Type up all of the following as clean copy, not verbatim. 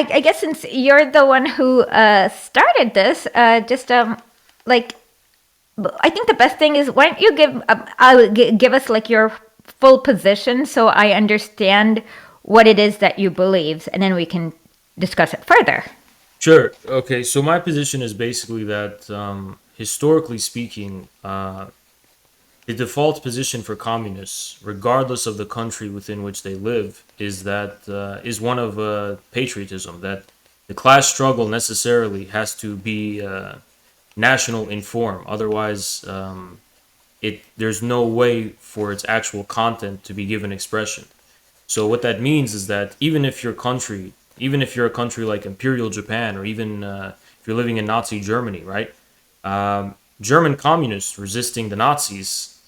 I guess since you're the one who started this, like I think the best thing is why don't you give us like your full position so I understand what it is that you believe, and then we can discuss it further. Sure. Okay. So my position is basically that, historically speaking, the default position for communists, regardless of the country within which they live, is one of patriotism. That the class struggle necessarily has to be national in form. Otherwise, it there's no way for its actual content to be given expression. So what that means is that even if you're a country like Imperial Japan, or even if you're living in Nazi Germany, right? German communists resisting the Nazis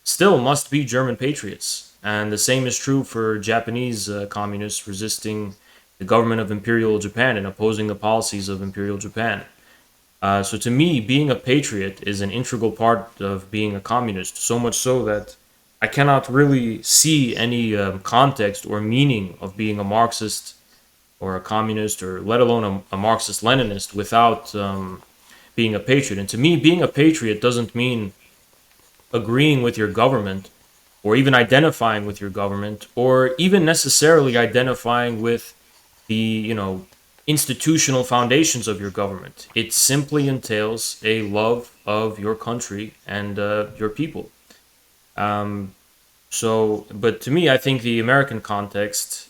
still must be German patriots. And the same is true for Japanese communists resisting the government of Imperial Japan and opposing the policies of Imperial Japan. So to me, being a patriot is an integral part of being a communist, so much so that I cannot really see any context or meaning of being a Marxist or a communist, or let alone a Marxist-Leninist, without being a patriot. And to me, being a patriot doesn't mean agreeing with your government, or even identifying with your government, or even necessarily identifying with the, institutional foundations of your government. It simply entails a love of your country and your people. But to me, I think the American context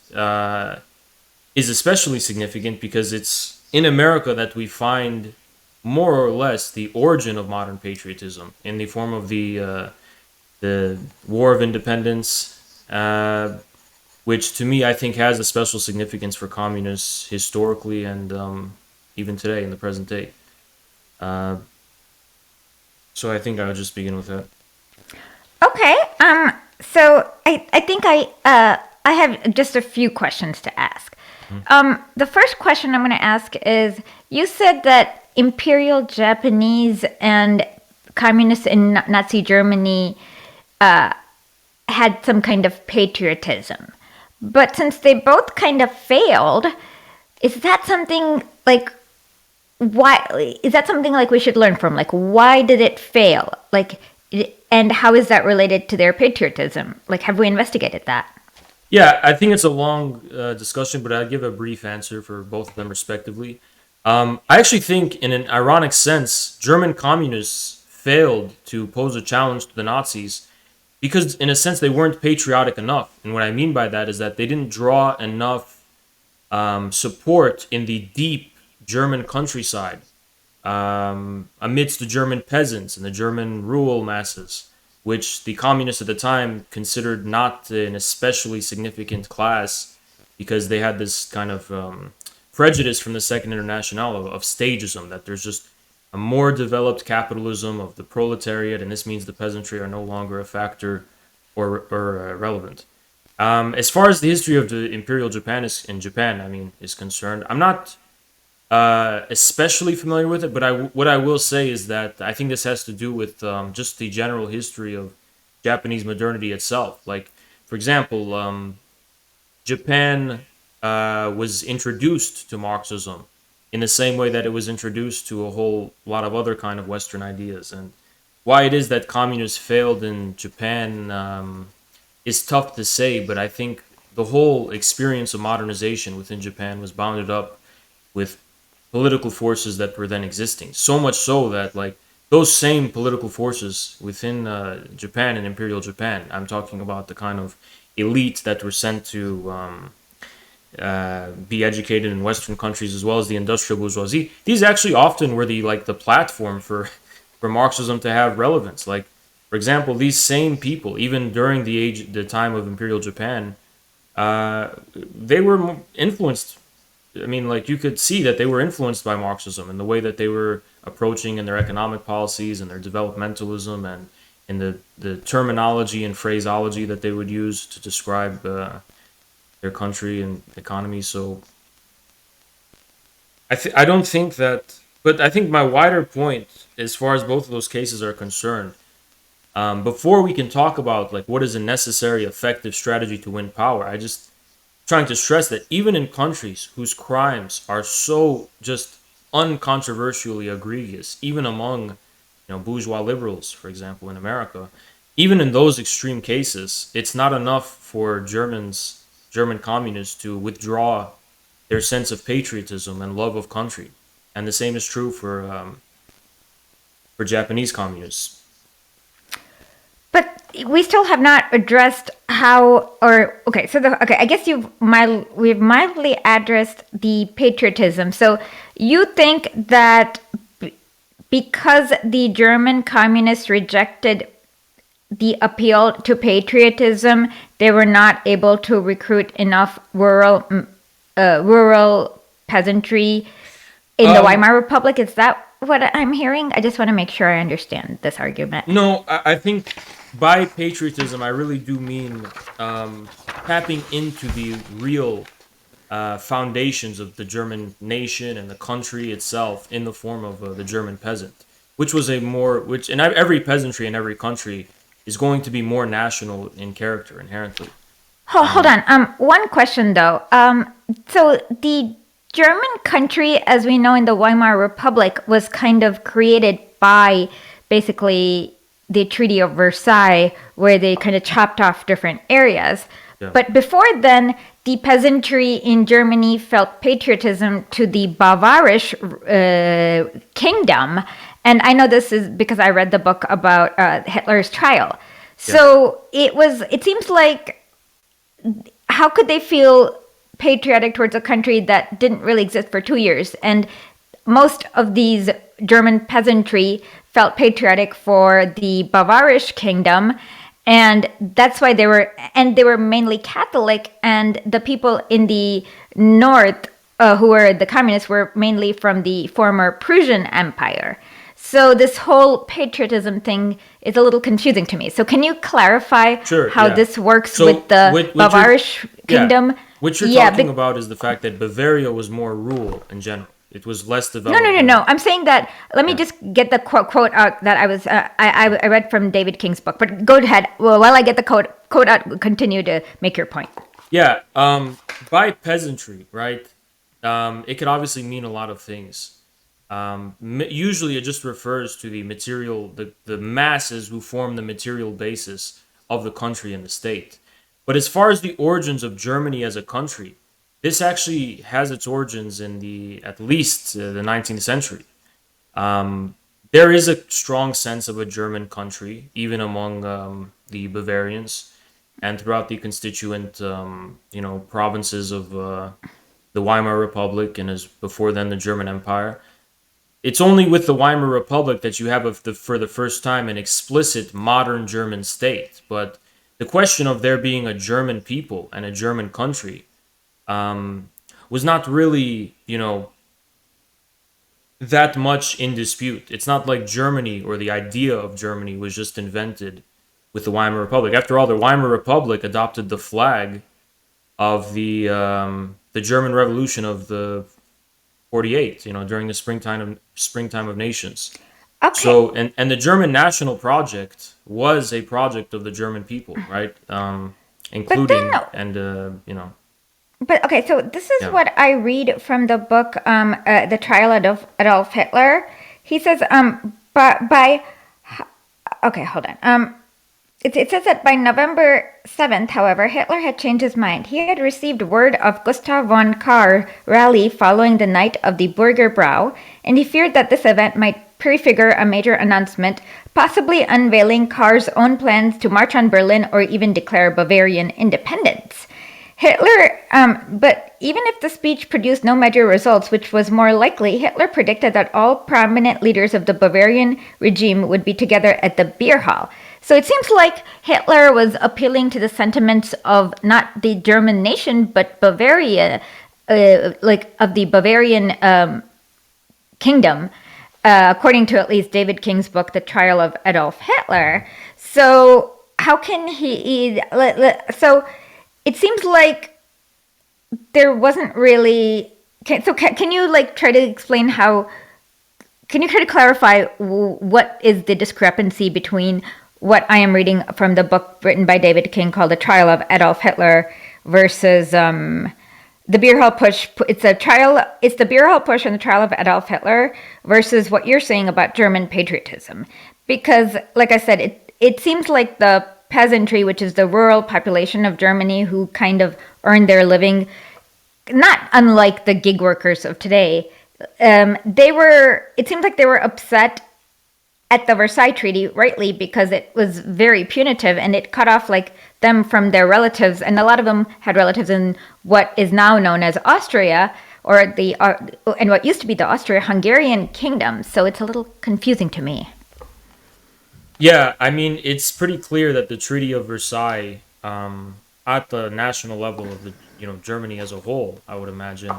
is especially significant because it's in America that we find more or less the origin of modern patriotism in the form of the War of Independence, which to me I think has a special significance for communists historically and even today in the present day. Uh, so I think I would just begin with that. Okay. So I think I have just a few questions to ask. The first question I'm going to ask is: you said that Imperial Japanese and communists in Nazi Germany had some kind of patriotism, but since they both kind of failed, is that something like why is that something like we should learn from? Like, why did it fail? And how is that related to their patriotism? Like, have we investigated that? Yeah, I think it's a long discussion, but I'll give a brief answer for both of them respectively. I actually think, in an ironic sense, German communists failed to pose a challenge to the Nazis because, in a sense, they weren't patriotic enough. And what I mean by that is that they didn't draw enough support in the deep German countryside, amidst the German peasants and the German rural masses, which the communists at the time considered not an especially significant class because they had this kind of prejudice from the Second International of stagism, that there's just a more developed capitalism of the proletariat, and this means the peasantry are no longer a factor or relevant. As far as the history of the Imperial Japan is concerned, I'm not especially familiar with it, but what I will say is that I think this has to do with just the general history of Japanese modernity itself. Like, for example, Japan was introduced to Marxism in the same way that it was introduced to a whole lot of other kind of Western ideas. And why it is that communists failed in Japan is tough to say, but I think the whole experience of modernization within Japan was bounded up with political forces that were then existing. So much so that, like, those same political forces within Japan and Imperial Japan, I'm talking about the kind of elite that were sent to be educated in Western countries, as well as the industrial bourgeoisie. These actually often were the platform for Marxism to have relevance. Like, for example, these same people, even during the time of Imperial Japan, they were influenced. I mean, like, you could see that they were influenced by Marxism and the way that they were approaching in their economic policies and their developmentalism, and in the terminology and phraseology that they would use to describe their country and economy. So I don't think that, but I think my wider point, as far as both of those cases are concerned, before we can talk about like what is a necessary, effective strategy to win power, I just trying to stress that even in countries whose crimes are so just uncontroversially egregious, even among bourgeois liberals, for example, in America, even in those extreme cases, it's not enough for German communists to withdraw their sense of patriotism and love of country, and the same is true for Japanese communists. But we still have not addressed how, or okay. So I guess we've mildly addressed the patriotism. So you think that because the German communists rejected the appeal to patriotism, they were not able to recruit enough rural peasantry in the Weimar Republic. Is that what I'm hearing? I just want to make sure I understand this argument. No, I think by patriotism, I really do mean tapping into the real foundations of the German nation and the country itself in the form of the German peasant, which in every peasantry in every country is going to be more national in character inherently. Hold on. One question though. So the German country, as we know in the Weimar Republic, was kind of created by basically the Treaty of Versailles, where they kind of chopped off different areas. Yeah. But before then, the peasantry in Germany felt patriotism to the Bavarisch kingdom. And I know this is because I read the book about Hitler's trial. So it seems like, how could they feel patriotic towards a country that didn't really exist for 2 years? And most of these German peasantry felt patriotic for the Bavarisch kingdom. And that's why they were mainly Catholic, and the people in the north who were the communists were mainly from the former Prussian Empire. So this whole patriotism thing is a little confusing to me. So can you clarify how this works with the Bavarisch kingdom? What you're talking about is the fact that Bavaria was more rural in general. It was less developed. No. I'm saying that. Let me just get the quote out that I read from David King's book. But go ahead. Well, while I get the quote out, continue to make your point. Yeah. By peasantry, right? It could obviously mean a lot of things. Usually, it just refers to the material, the masses who form the material basis of the country and the state. But as far as the origins of Germany as a country, this actually has its origins in at least the 19th century. There is a strong sense of a German country, even among the Bavarians and throughout the constituent, provinces of the Weimar Republic and as before then the German Empire. It's only with the Weimar Republic that you have for the first time an explicit modern German state. But the question of there being a German people and a German country was not really, that much in dispute. It's not like Germany or the idea of Germany was just invented with the Weimar Republic. After all, the Weimar Republic adopted the flag of the German Revolution of the 48, during the springtime of nations. Okay. So, and the German national project was a project of the German people, right? Including But okay, so this is what I read from the book, The Trial of Adolf Hitler. He says, okay, hold on. It says that by November 7th, however, Hitler had changed his mind. He had received word of Gustav von Kahr's rally following the night of the Bürgerbrau, and he feared that this event might prefigure a major announcement, possibly unveiling Kahr's own plans to march on Berlin or even declare Bavarian independence. Hitler, but even if the speech produced no major results, which was more likely, Hitler predicted that all prominent leaders of the Bavarian regime would be together at the beer hall. So it seems like Hitler was appealing to the sentiments of not the German nation, but Bavaria, of the Bavarian kingdom, according to at least David King's book, The Trial of Adolf Hitler. So how can he... So it seems like there wasn't really... Can you try to explain how... Can you try to clarify what is the discrepancy between what I am reading from the book written by David King called The Trial of Adolf Hitler, versus the beer hall push. It's a trial. It's the beer hall push and the trial of Adolf Hitler versus what you're saying about German patriotism. Because, like I said, it seems like the peasantry, which is the rural population of Germany, who kind of earned their living, not unlike the gig workers of today. They were. It seems like they were upset at the Versailles Treaty, rightly, because it was very punitive and it cut off like them from their relatives, and a lot of them had relatives in what is now known as Austria, or the and what used to be the Austria-Hungarian kingdom. So it's a little confusing to me. Yeah, I mean, it's pretty clear that the Treaty of Versailles, at the national level of the Germany as a whole, I would imagine,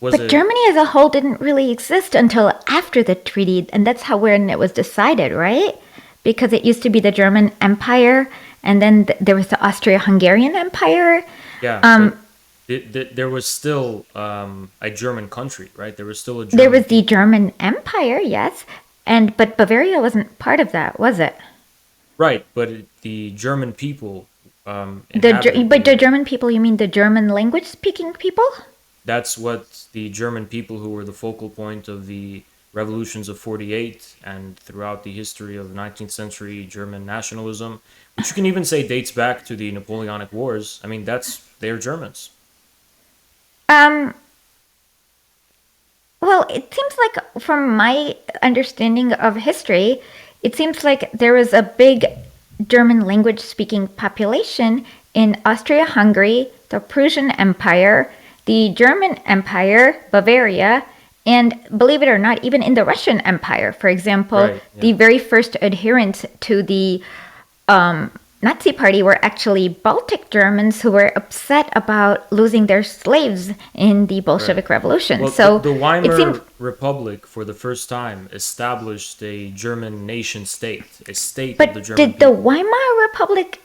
was But Germany as a whole didn't really exist until after the treaty, and that's how when it was decided, right? Because it used to be the German Empire, and then there was the Austria-Hungarian Empire. Yeah, Um, but there was still a German country, right? There was still a there German was the people. German Empire, yes, but Bavaria wasn't part of that, was it? Right, but the German people inhabited But the the. German people, you mean the German language-speaking people? That's what the German people who were the focal point of the revolutions of 48 and throughout the history of 19th century German nationalism, which you can even say dates back to the Napoleonic Wars. I mean, they're Germans. Um, Well, it seems like, from my understanding of history, it seems like there was a big German language speaking population in Austria Hungary, the Prussian Empire, the German Empire, Bavaria, and believe it or not, even in the Russian Empire. For example, Right, the yeah. very first adherents to the Nazi Party were actually Baltic Germans who were upset about losing their slaves in the Right. Bolshevik Revolution. Well, So the it seems. Weimar Republic, for the first time, established a German nation state, a state of the But German did the people, Weimar Republic,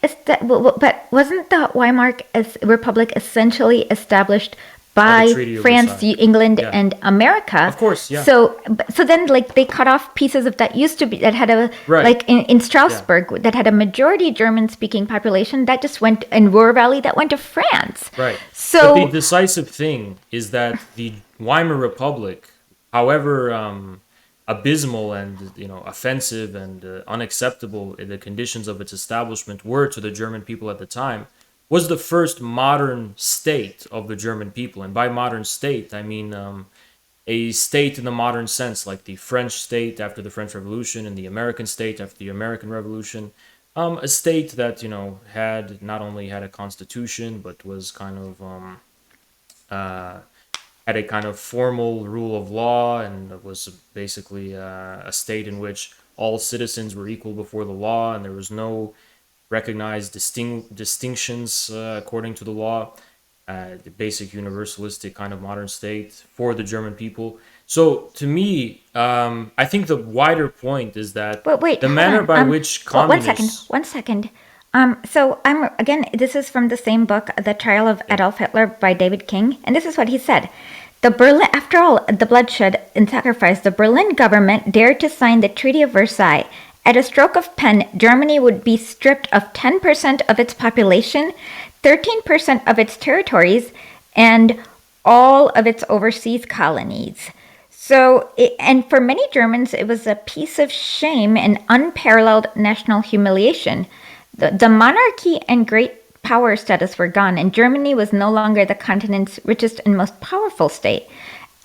but wasn't the Weimar Republic essentially established by the by Treaty of France, Versailles. England, Yeah, and America? of course, yeah. So then, like, they cut off pieces of that used to be that had a Right, like in yeah, Strasbourg that had a majority German-speaking population that just went in Ruhr Valley that went to France. right. But the So decisive thing is that the Weimar Republic, however abysmal and offensive and unacceptable in the conditions of its establishment were to the German people at the time, was the first modern state of the German people. And by modern state, I mean a state in the modern sense, like the French state after the French Revolution and the American state after the American Revolution. A state that had not only had a constitution but was kind of uh, had a kind of formal rule of law, and was basically a state in which all citizens were equal before the law, and there was no recognized distinctions according to the law. The basic universalistic kind of modern state for the German people. So to me, I think the wider point is that But wait, the hold manner on. by which Well, one second. communists. One second. So I'm again. This is from the same book, The Trial of Yeah, Adolf Hitler by David King, and this is what he said: the Berlin, after all the bloodshed and sacrifice, the Berlin government dared to sign the Treaty of Versailles. At a stroke of pen, Germany would be stripped of 10% of its population, 13% of its territories, and all of its overseas colonies. And for many Germans, it was a piece of shame and unparalleled national humiliation. The monarchy and great power status were gone, and Germany was no longer the continent's richest and most powerful state.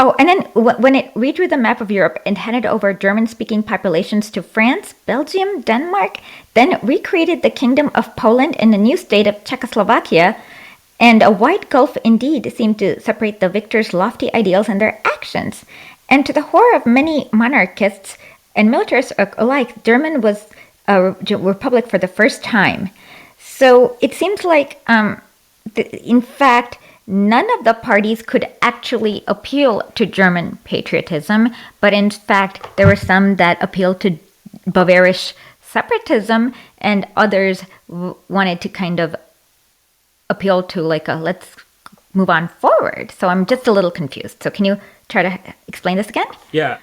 Oh, and then when it redrew the map of Europe and handed over German-speaking populations to France, Belgium, Denmark, then recreated the Kingdom of Poland and the new state of Czechoslovakia, and a wide gulf indeed seemed to separate the victors' lofty ideals and their actions. And to the horror of many monarchists and militarists alike, Germany was a republic for the first time. So it seems like, in fact, none of the parties could actually appeal to German patriotism, but in fact, there were some that appealed to Bavarian separatism, and others wanted to kind of appeal to like a let's move on forward. So I'm just a little confused. So can you try to explain this again? yeah.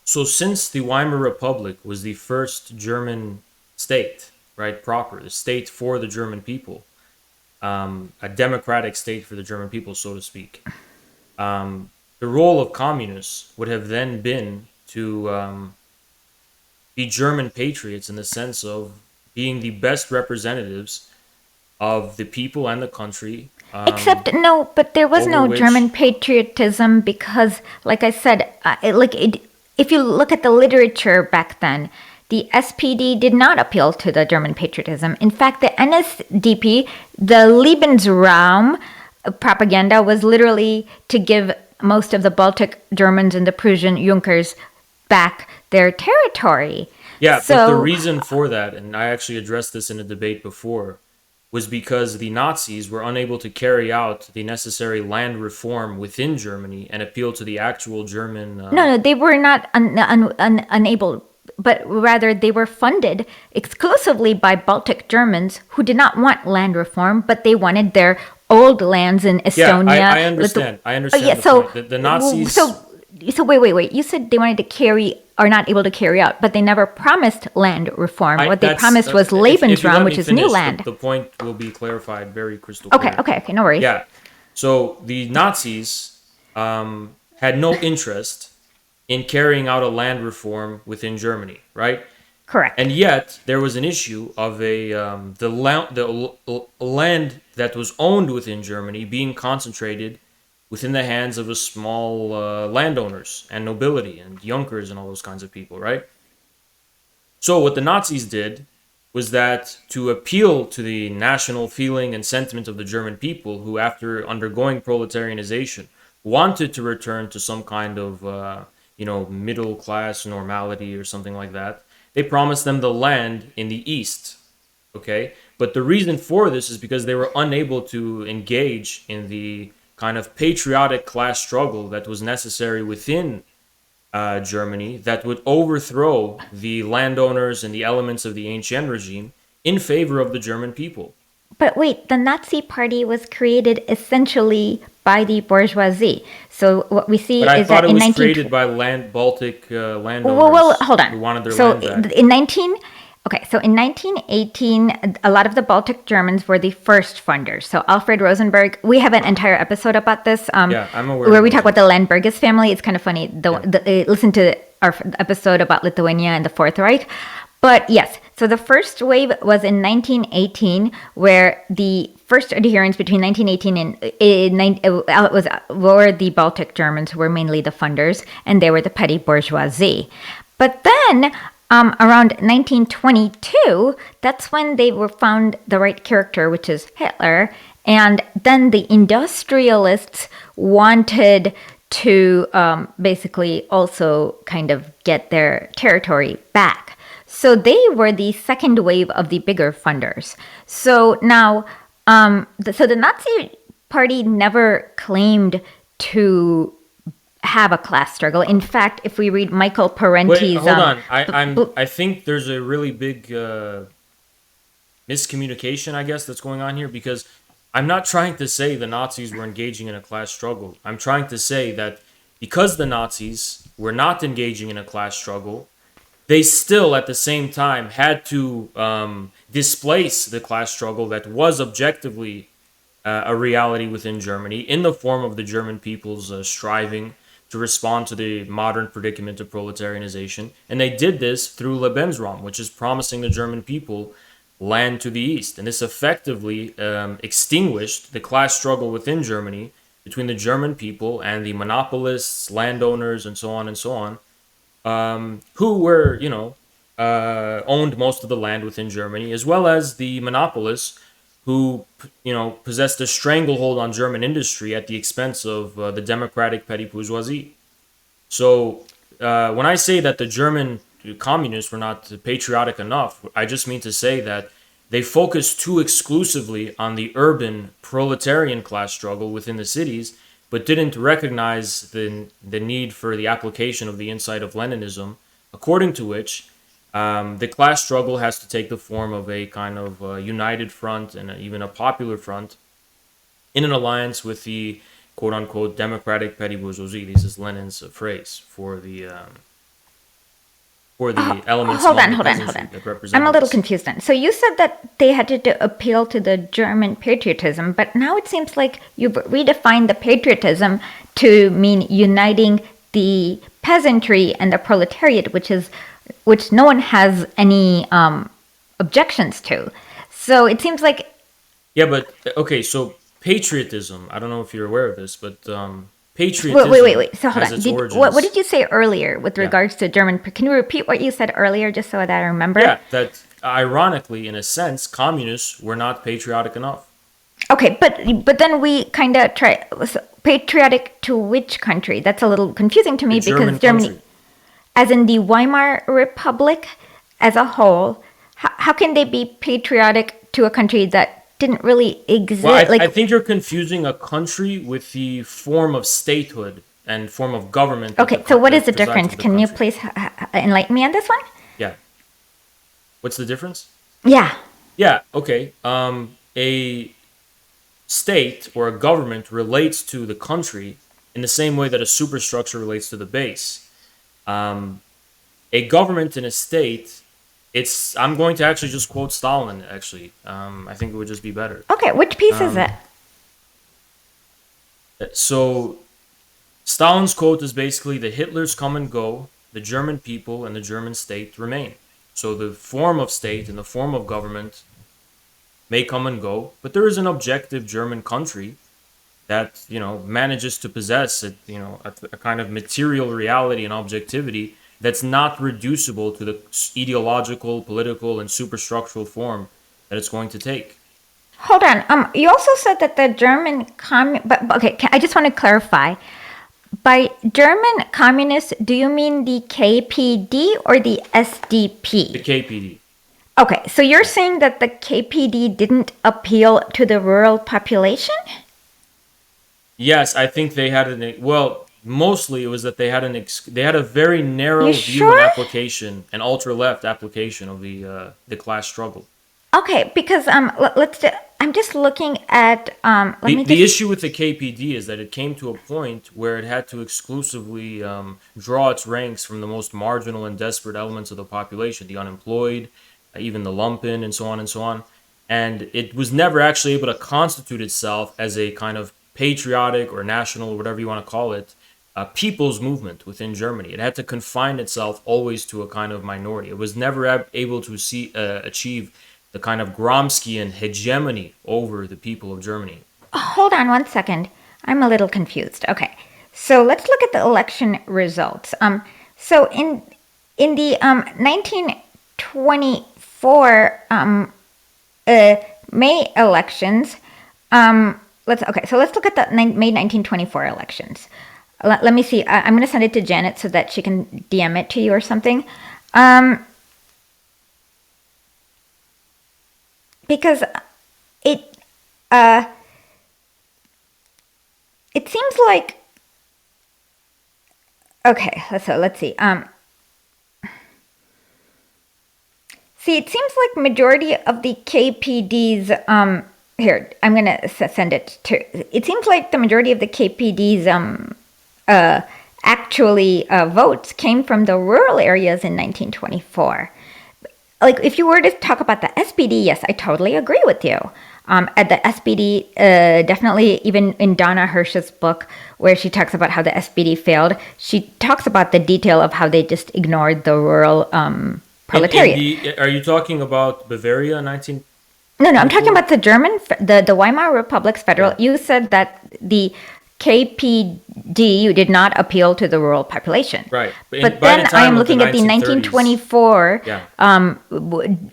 So since the Weimar Republic was the first German state, right, proper, the state for the German people, a democratic state for the German people, so to speak. The role of communists would have then been to be German patriots in the sense of being the best representatives of the people and the country, Except no, but there was over no German which, patriotism because, like I said, if you look at the literature back then, the SPD did not appeal to the German patriotism. In fact, the NSDP, the Lebensraum propaganda was literally to give most of the Baltic Germans and the Prussian Junkers back their territory. yeah, but the So, reason for that, and I actually addressed this in a debate before, was because the Nazis were unable to carry out the necessary land reform within Germany and appeal to the actual German. no, they were not unable, but rather they were funded exclusively by Baltic Germans who did not want land reform, but they wanted their old lands in Yeah, Estonia. I understand. I understand Yeah, the so point. The Nazis. so wait. You said they wanted to carry are not able to carry out, but they never promised land reform. What they That's, promised was if you let Lebensraum, me which is finish, new land. the point will be clarified very crystal Okay, clear. okay, no worries. Yeah. So the Nazis had no interest in carrying out a land reform within Germany, right? Correct. And yet there was an issue of the land that was owned within Germany being concentrated within the hands of a small landowners and nobility and Junkers and all those kinds of people, right? So what the Nazis did was that to appeal to the national feeling and sentiment of the German people, who after undergoing proletarianization wanted to return to some kind of middle class normality or something like that, they promised them the land in the east. Okay, but the reason for this is because they were unable to engage in the kind of patriotic class struggle that was necessary within Germany that would overthrow the landowners and the elements of the ancient regime in favor of the German people. But wait, the Nazi Party was created essentially by the bourgeoisie. So what we see But I is thought that it in was 19 created by Baltic well, landowners hold on. who wanted their So land back. in 19 Okay, so in 1918, a lot of the Baltic Germans were the first funders. So Alfred Rosenberg, we have an entire episode about this. Yeah, I'm aware where of we talk those. about the Landbergis family. It's kind of funny. Listen to our episode about Lithuania and the Fourth Reich. But yes, so the first wave was in 1918, where the first adherents between 1918 and were the Baltic Germans, who were mainly the funders, and they were the petty bourgeoisie. But then around 1922, that's when they were found the right character, which is Hitler. And then the industrialists wanted to basically also kind of get their territory back. So they were the second wave of the bigger funders. So now, so the Nazi Party never claimed to have a class struggle. In fact, if we read Michael Parenti's... Wait, hold on. I think there's a really big miscommunication, I guess, that's going on here, because I'm not trying to say the Nazis were engaging in a class struggle. I'm trying to say that because the Nazis were not engaging in a class struggle, they still, at the same time, had to displace the class struggle that was objectively a reality within Germany in the form of the German people's striving to respond to the modern predicament of proletarianization. And they did this through Lebensraum, which is promising the German people land to the east. And this effectively extinguished the class struggle within Germany between the German people and the monopolists, landowners, and so on, who were, owned most of the land within Germany, as well as the monopolists who, possessed a stranglehold on German industry at the expense of the democratic petty bourgeoisie. So when I say that the German communists were not patriotic enough, I just mean to say that they focused too exclusively on the urban proletarian class struggle within the cities, but didn't recognize the need for the application of the insight of Leninism, according to which the class struggle has to take the form of a kind of united front and even a popular front in an alliance with the quote-unquote democratic petty bourgeoisie. This is Lenin's phrase for the for the elements Hold among on, the hold on, hold peasantry on. that represented I'm a little this. confused then. So you said that they had to appeal to the German patriotism, but now it seems like you've redefined the patriotism to mean uniting the peasantry and the proletariat, which no one has any objections to. So it seems like Yeah, but okay, so patriotism, I don't know if you're aware of this, but wait. patriotism So hold has on. its What did origins. you say earlier with Yeah. regards to German? Can you repeat what you said earlier, just so that I remember? Yeah, that ironically, in a sense, communists were not patriotic enough. Okay, but then we kind of try patriotic to which country? That's a little confusing to The me because German Germany, country. as in the Weimar Republic as a whole, how can they be patriotic to a country that didn't really exist? Well, Like, I think you're confusing a country with the form of statehood and form of government okay, so what is that the presides difference? over the Can you country. please enlighten me on this one? Yeah. What's the difference? Yeah. Yeah, okay. A state or a government relates to the country in the same way that a superstructure relates to the base. Um, a government in a state, I'm going to actually just quote Stalin, actually. I think it would just be better. Okay, which piece is it? So, Stalin's quote is basically the Hitlers come and go, the German people and the German state remain. So, the form of state and the form of government may come and go, but there is an objective German country that manages to possess a kind of material reality and objectivity that's not reducible to the ideological, political, and superstructural form that it's going to take. Hold on. You also said that the German but okay, I just want to clarify. By German communists, do you mean the KPD or the The SDP? KPD. Okay, so you're saying that the KPD didn't appeal to the rural population? Yes, I think they had mostly it was that they had a very narrow You view and sure? application, an ultra left application of the class struggle. Okay, because I'm just looking at The issue with the KPD is that it came to a point where it had to exclusively draw its ranks from the most marginal and desperate elements of the population, the unemployed, even the lumpen, and so on and so on. And it was never actually able to constitute itself as a kind of patriotic or national, or whatever you want to call it, people's movement within Germany. It had to confine itself always to a kind of minority. It was never able to achieve the kind of Gramscian hegemony over the people of Germany. hold on one second. I'm a little confused. Okay, so let's look at the election results. So in the 1924 May elections, let's look at the May 1924 elections. Let me see. I'm going to send it to Janet so that she can DM it to you or something. Because it it seems like okay. Let's see. See, it seems like majority of the KPD's here. I'm gonna send it to. It seems like the majority of the KPD's actually votes came from the rural areas in 1924. Like, if you were to talk about the SPD, yes, I totally agree with you. At the SPD, definitely, even in Donna Hirsch's book, where she talks about how the SPD failed, she talks about the detail of how they just ignored the rural proletariat. Are you talking about Bavaria 19? No, I'm talking about the German, the Weimar Republic's federal. Yeah. You said that the KPD did not appeal to the rural population. Right. But By then the I time am of the looking at the 1924 Yeah.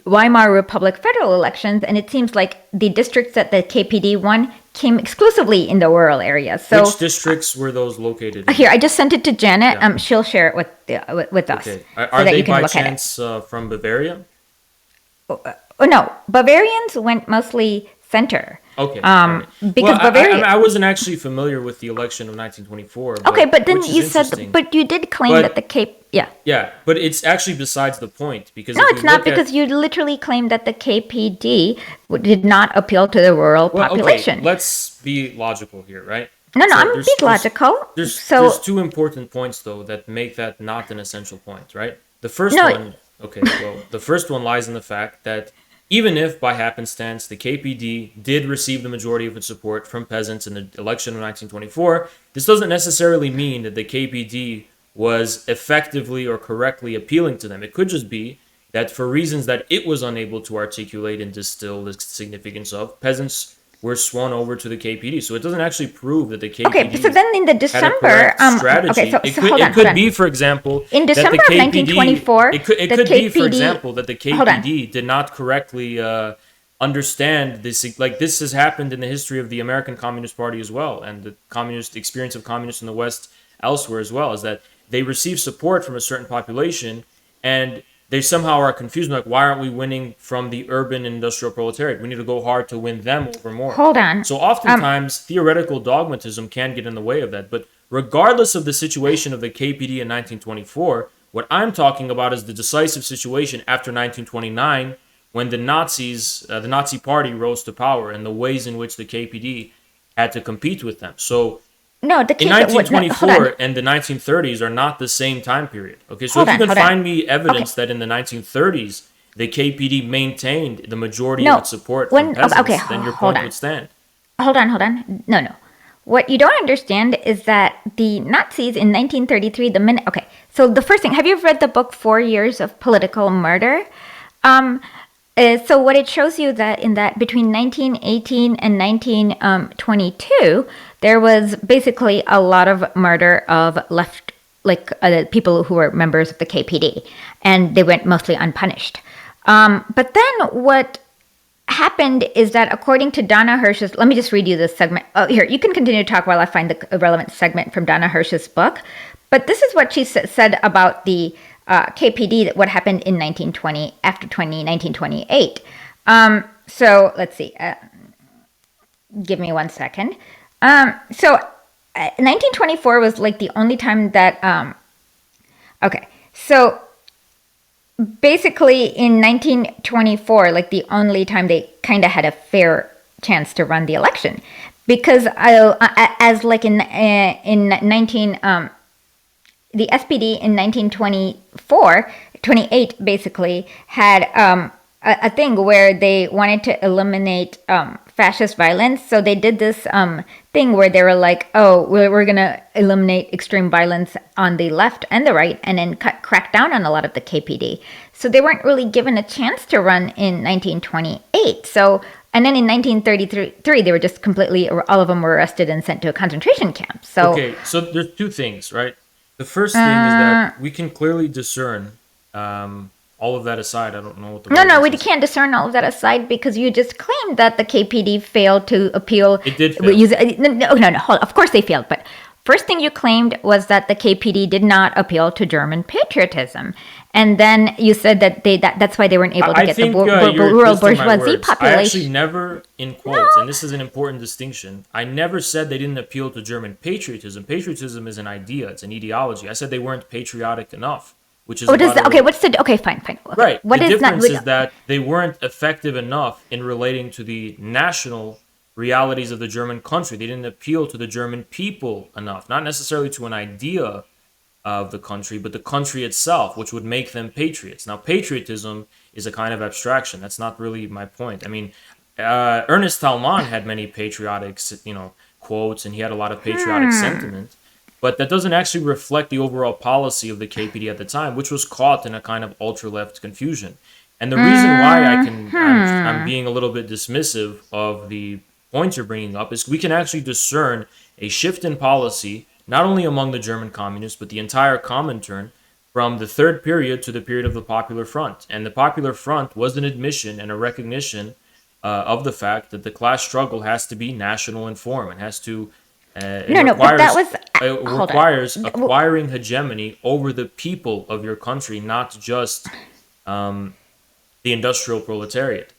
Weimar Republic federal elections, and it seems like the districts that the KPD won came exclusively in the rural areas. So Which districts were those located in? here, I just sent it to Janet. Yeah. She'll share it with us. Okay. So Are that they you can by look at it. chance from Bavaria? Oh, no, Bavarians went mostly center. Okay. Because well, Bavaria. I wasn't actually familiar with the election of 1924. Okay, but then which is you said, interesting. but you did claim But- that the Cape, yeah. Yeah, but it's actually besides the point because No, if it's you not look at- because you literally claimed that the KPD did not appeal to the rural Well, population. okay, let's be logical here, right? No, So I'm there's- being logical. There's So, two important points though that make that not an essential point, right? The first No, one, okay, well, the first one lies in the fact that even if by happenstance the KPD did receive the majority of its support from peasants in the election of 1924, this doesn't necessarily mean that the KPD was effectively or correctly appealing to them. It could just be that for reasons that it was unable to articulate and distill the significance of, peasants were swung over to the KPD. So it doesn't actually prove that the okay, KPD so then in the had a December, correct strategy. okay, so, It so could, hold on, it could hold on. be, for example, In that the December of KPD, 1924, it could the be, for KPD example, that the hold on. KPD did not correctly understand this. Like this has happened in the history of the American Communist Party as well, and the communist experience of communists in the West elsewhere as well, is that they receive support from a certain population, and they somehow are confused, like, why aren't we winning from the urban industrial proletariat? We need to go hard to win them over more. Hold on. So oftentimes, theoretical dogmatism can get in the way of that. But regardless of the situation of the KPD in 1924, what I'm talking about is the decisive situation after 1929, when the Nazis, the Nazi Party rose to power, and the ways in which the KPD had to compete with them. So No, the in KPD, hold on. 1924 and the 1930s are not the same time period. Okay, so Hold if on, you can hold on. find me evidence that in the 1930s the KPD maintained the majority No, of its support when- from peasants, okay, then your hold point on. would stand. Hold on. No. What you don't understand is that the Nazis in 1933, okay, so the first thing, have you read the book 4 Years of Political Murder? So what it shows you that in that between 1918 and 1922, there was basically a lot of murder of left, like people who were members of the KPD, and they went mostly unpunished. But then what happened is that according to Donna Hirsch's, let me just read you this segment. Oh, here, you can continue to talk while I find the relevant segment from Donna Hirsch's book. But this is what she said about the KPD, what happened in 1920, after 1928. So let's see. Give me 1 second. 1924 was like the only time that, okay, so basically in 1924, like the only time they kind of had a fair chance to run the election, because as like in 19 the SPD in 1928 basically had a thing where they wanted to eliminate fascist violence. So they did this thing where they were like, oh, we're going to eliminate extreme violence on the left and the right, and then crack down on a lot of the KPD. So they weren't really given a chance to run in 1928. So, and then in 1933, they were just completely, all of them were arrested and sent to a concentration camp. So, Okay, so there's two things, right? The first thing is that we can clearly discern, all of that aside, I don't know what the no, we is. can't discern all of that aside because you just claimed that the KPD failed to appeal. It did fail. No, hold on. Of course they failed. But first thing you claimed was that the KPD did not appeal to German patriotism. And then you said that that's why they weren't able to get the rural bourgeoisie population. I actually never, in quotes, and this is an important distinction, I never said they didn't appeal to German patriotism. Patriotism is an idea, it's an ideology. I said they weren't patriotic enough, which is okay, fine. Okay, right. What the is difference is that they weren't effective enough in relating to the national realities of the German country. They didn't appeal to the German people enough, not necessarily to an idea of the country, but the country itself, which would make them patriots. Now, patriotism is a kind of abstraction. That's not really my point. I mean, Ernest Talman had many patriotic, quotes, and he had a lot of patriotic sentiment, but that doesn't actually reflect the overall policy of the KPD at the time, which was caught in a kind of ultra-left confusion. And the reason why I'm being a little bit dismissive of the points you're bringing up is we can actually discern a shift in policy, not only among the German communists, but the entire Comintern, from the third period to the period of the Popular Front. And the Popular Front was an admission and a recognition of the fact that the class struggle has to be national in form. It has to requires acquiring hegemony over the people of your country, not just the industrial proletariat.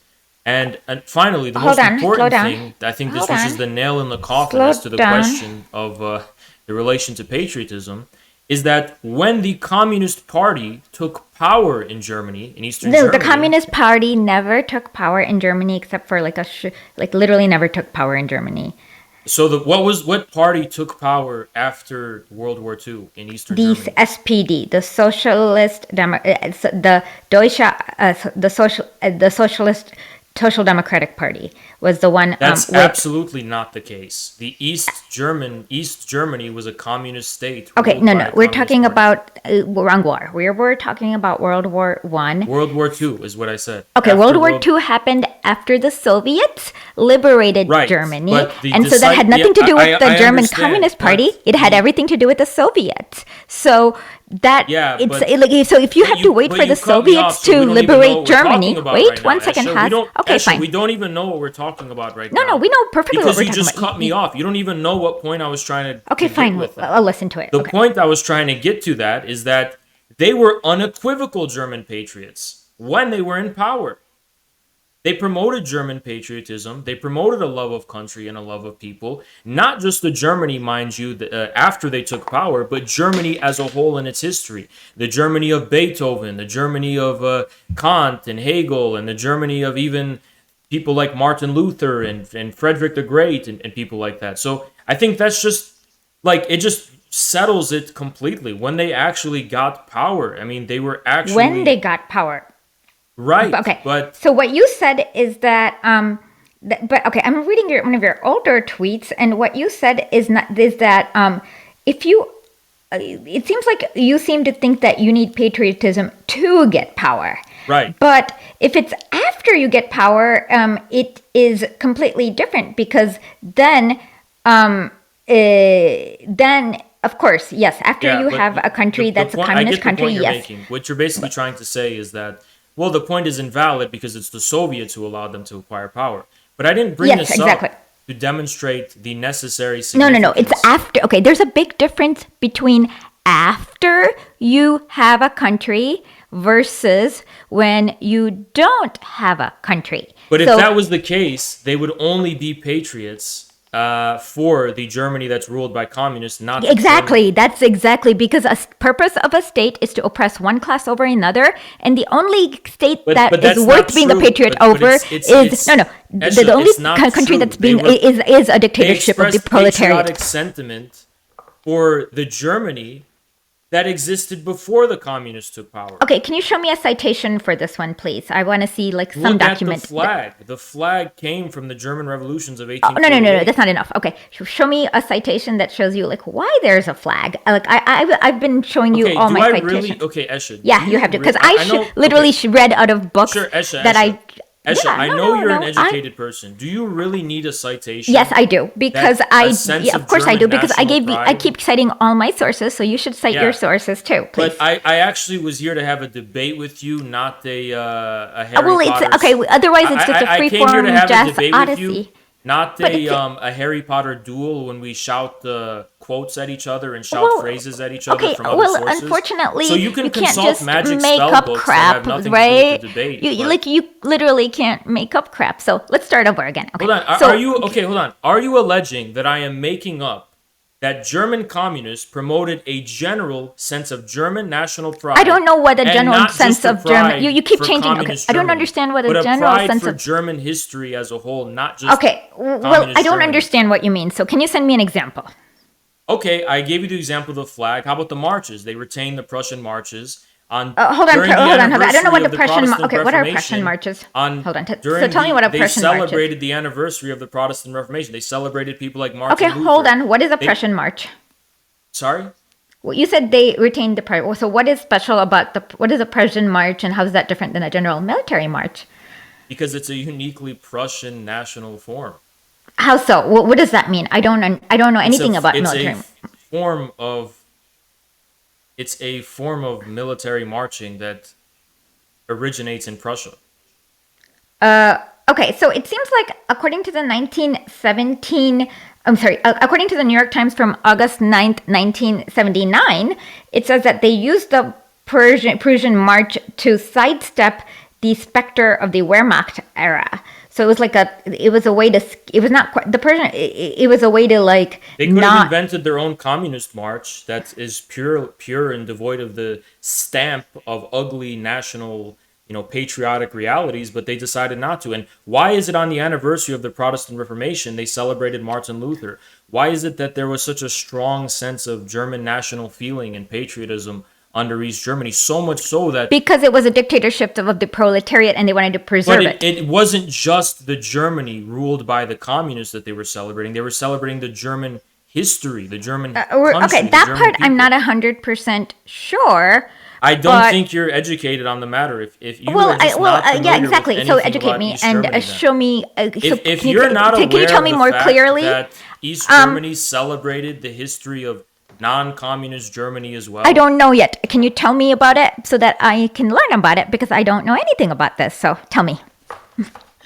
And finally, the most important thing, I think this was the nail in the coffin as to the question of the relation to patriotism, is that when the Communist Party took power in Germany, in Eastern Germany... No, the Communist Party never took power in Germany except for literally never took power in Germany. So what party took power after World War II in Eastern The Germany? SPD, the Socialist the Deutsche, the Social Democratic Party was the one That's with. absolutely not the case. The East Germany was a communist state Okay, ruled no, by no, a we're communist talking party. about wrong war. We're talking about World War One. World War II is what I said. Okay, After World War II happened after the Soviets liberated Right, Germany, but the and so that had nothing to do with the I German understand, Communist Party. but It had everything to do with the Soviets. So that Yeah, it's but like, so if you but have to wait but for the you cut me off, Soviets so we to don't even know liberate what we're Germany, talking about wait right now, one second, Esha. Has. Okay, Esha, fine. we don't even know what we're talking about right No, now. no, we know perfectly Because what we're you talking just about. cut me off. You don't even know what point I was trying to Okay, get fine. with that. I'll listen to it. The Okay. point I was trying to get to that is that they were unequivocal German patriots when they were in power. They promoted German patriotism. They promoted a love of country and a love of people. Not just the Germany, mind you, after they took power, but Germany as a whole in its history. The Germany of Beethoven, the Germany of Kant and Hegel, and the Germany of even people like Martin Luther and Frederick the Great and people like that. So I think that's just like it just settles it completely when they actually got power. I mean, they were actually When they got power. right, Okay. but So what you said is that but okay, I'm reading one of your older tweets, and what you said is that if you it seems like you seem to think that you need patriotism to get power. right. But if it's after you get power, it is completely different, because then of course, yes, after Yeah, you but have a country that's a I communist get the country, point you're yes. making. What you're basically trying to say is that, well, the point is invalid because it's the Soviets who allowed them to acquire power. But I didn't bring Yes, this exactly. up to demonstrate the necessary No, no, no. significance. It's after. Okay, there's a big difference between after you have a country versus when you don't have a country. But if So that was the case, they would only be patriots for the Germany that's ruled by communists, not the exactly, that's exactly, because purpose of a state is to oppress one class over another, and the only state But that that's is not worth being a true. patriot But over it's no, no. Esha, The only it's not country true. that's They being were- is a They dictatorship of the expressed proletariat. patriotic sentiment for the Germany that existed before the communists took power. Okay, can you show me a citation for this one, please? I want to see like some Look document. at the flag. The flag came from the German revolutions of Oh, 1848. no, that's not enough. Okay, show me a citation that shows you like why there's a flag. Like I've been showing you Okay, all do my I citations. really? Okay, Esha. Yeah, do you have to, because I know. literally okay, read out of books sure, Esha. that Esha. Esha, Yeah, I no, know no, you're an no, educated person. Do you really need a citation? Yes, I do, because a sense of course I German do, because national I pride? keep citing all my sources, so you should cite Yeah. your sources too, please. But I actually was here to have a debate with you, not a Harry well, Potter. it's okay. Otherwise, it's just a I free came here form to have a jazz debate odyssey. with you, not But it's a Harry Potter duel when we shout quotes at each other and shout Well, phrases at each other Okay, from other well, sources. unfortunately, So you can can't consult just magic make spell up books crap, that have nothing right? to do with the debate. but- You literally can't make up crap. So let's start over again. Okay. Hold on. So, Are you okay? Hold on. Are you alleging that I am making up that German communists promoted a general sense of German national pride? I don't know what a and general not sense just a of German. pride You keep for changing. Okay, communist I don't Germany, understand what but a general pride sense for of. German history as a whole, not just. Okay, well, communist I don't Germany. understand what you mean. So can you send me an example? Okay, I gave you the example of the flag. How about the marches? They retained the Prussian marches on. Hold on, during the hold on. I don't know what anniversary of the Prussian. Protestant Okay, what are Reformation, Prussian marches? On Hold on. So during tell me what a they Prussian march is. celebrated the anniversary of the Protestant Reformation. They celebrated people like Martin Okay, Luther. hold on. What is a They- Prussian march? Sorry. Well, you said they retained the pride. So what is special about what is a Prussian march, and how is that different than a general military march? Because it's a uniquely Prussian national form. How so? What does that mean? I don't know anything about it's military. It's a form of military marching that originates in Prussia. Okay, so it seems like according to the 1917, according to the New York Times from August 9th, 1979, it says that they used the Prussian March to sidestep the specter of the Wehrmacht era. So it was like it was a way to, it was not quite, the Persian, it was a way to like They could have not, invented their own communist march that is pure and devoid of the stamp of ugly national patriotic realities, but they decided not to. And why is it on the anniversary of the Protestant Reformation they celebrated Martin Luther? Why is it that there was such a strong sense of German national feeling and patriotism under East Germany? So much so that because it was a dictatorship of the proletariat and they wanted to preserve it wasn't just the Germany ruled by the communists that they were celebrating. They were celebrating the German history, the German country, okay, the that German part I'm people. not 100% sure. I don't but- think you're educated on the matter. If you Well, are just not yeah, familiar with exactly. So anything educate about me East and Germany, then. show me. If you're not aware can you tell me of the more fact clearly? that East Germany celebrated the history of non-communist Germany as well. I don't know yet. Can you tell me about it so that I can learn about it? Because I don't know anything about this. So tell me.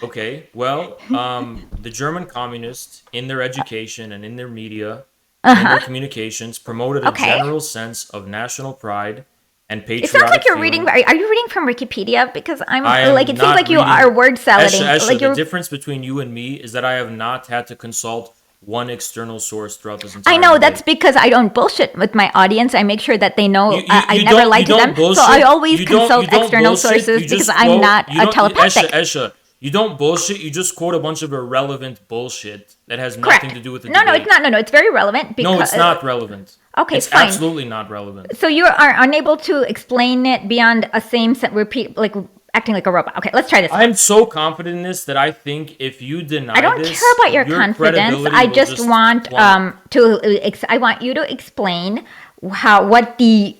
Okay, well, the German communists, in their education and in their media, in their communications, promoted a general sense of national pride and patriotic It sounds like you're feeling. reading. Are you reading from Wikipedia? Because I am like it seems not like you reading- are word saladding. Esha, Like the you're. difference between you and me is that I have not had to consult one external source throughout this entire I know debate. that's because I don't bullshit with my audience. I make sure that they know I never don't- lie you to don't them. bullshit. So I always You don't- consult you don't external bullshit. sources You just because I'm quote- not you a don't- telepathic. Esha, you don't bullshit. You just quote a bunch of irrelevant bullshit that has Correct. nothing to do with the No, debate. it's not. No, it's very relevant. Because, No, it's not relevant. Okay, it's fine. absolutely not relevant. So you are unable to explain it beyond a same set repeat, like acting like a robot. Okay, let's try this. I'm so confident in this that I think if you deny I don't this, care about your confidence. credibility I will just want plummet. I want you to explain what the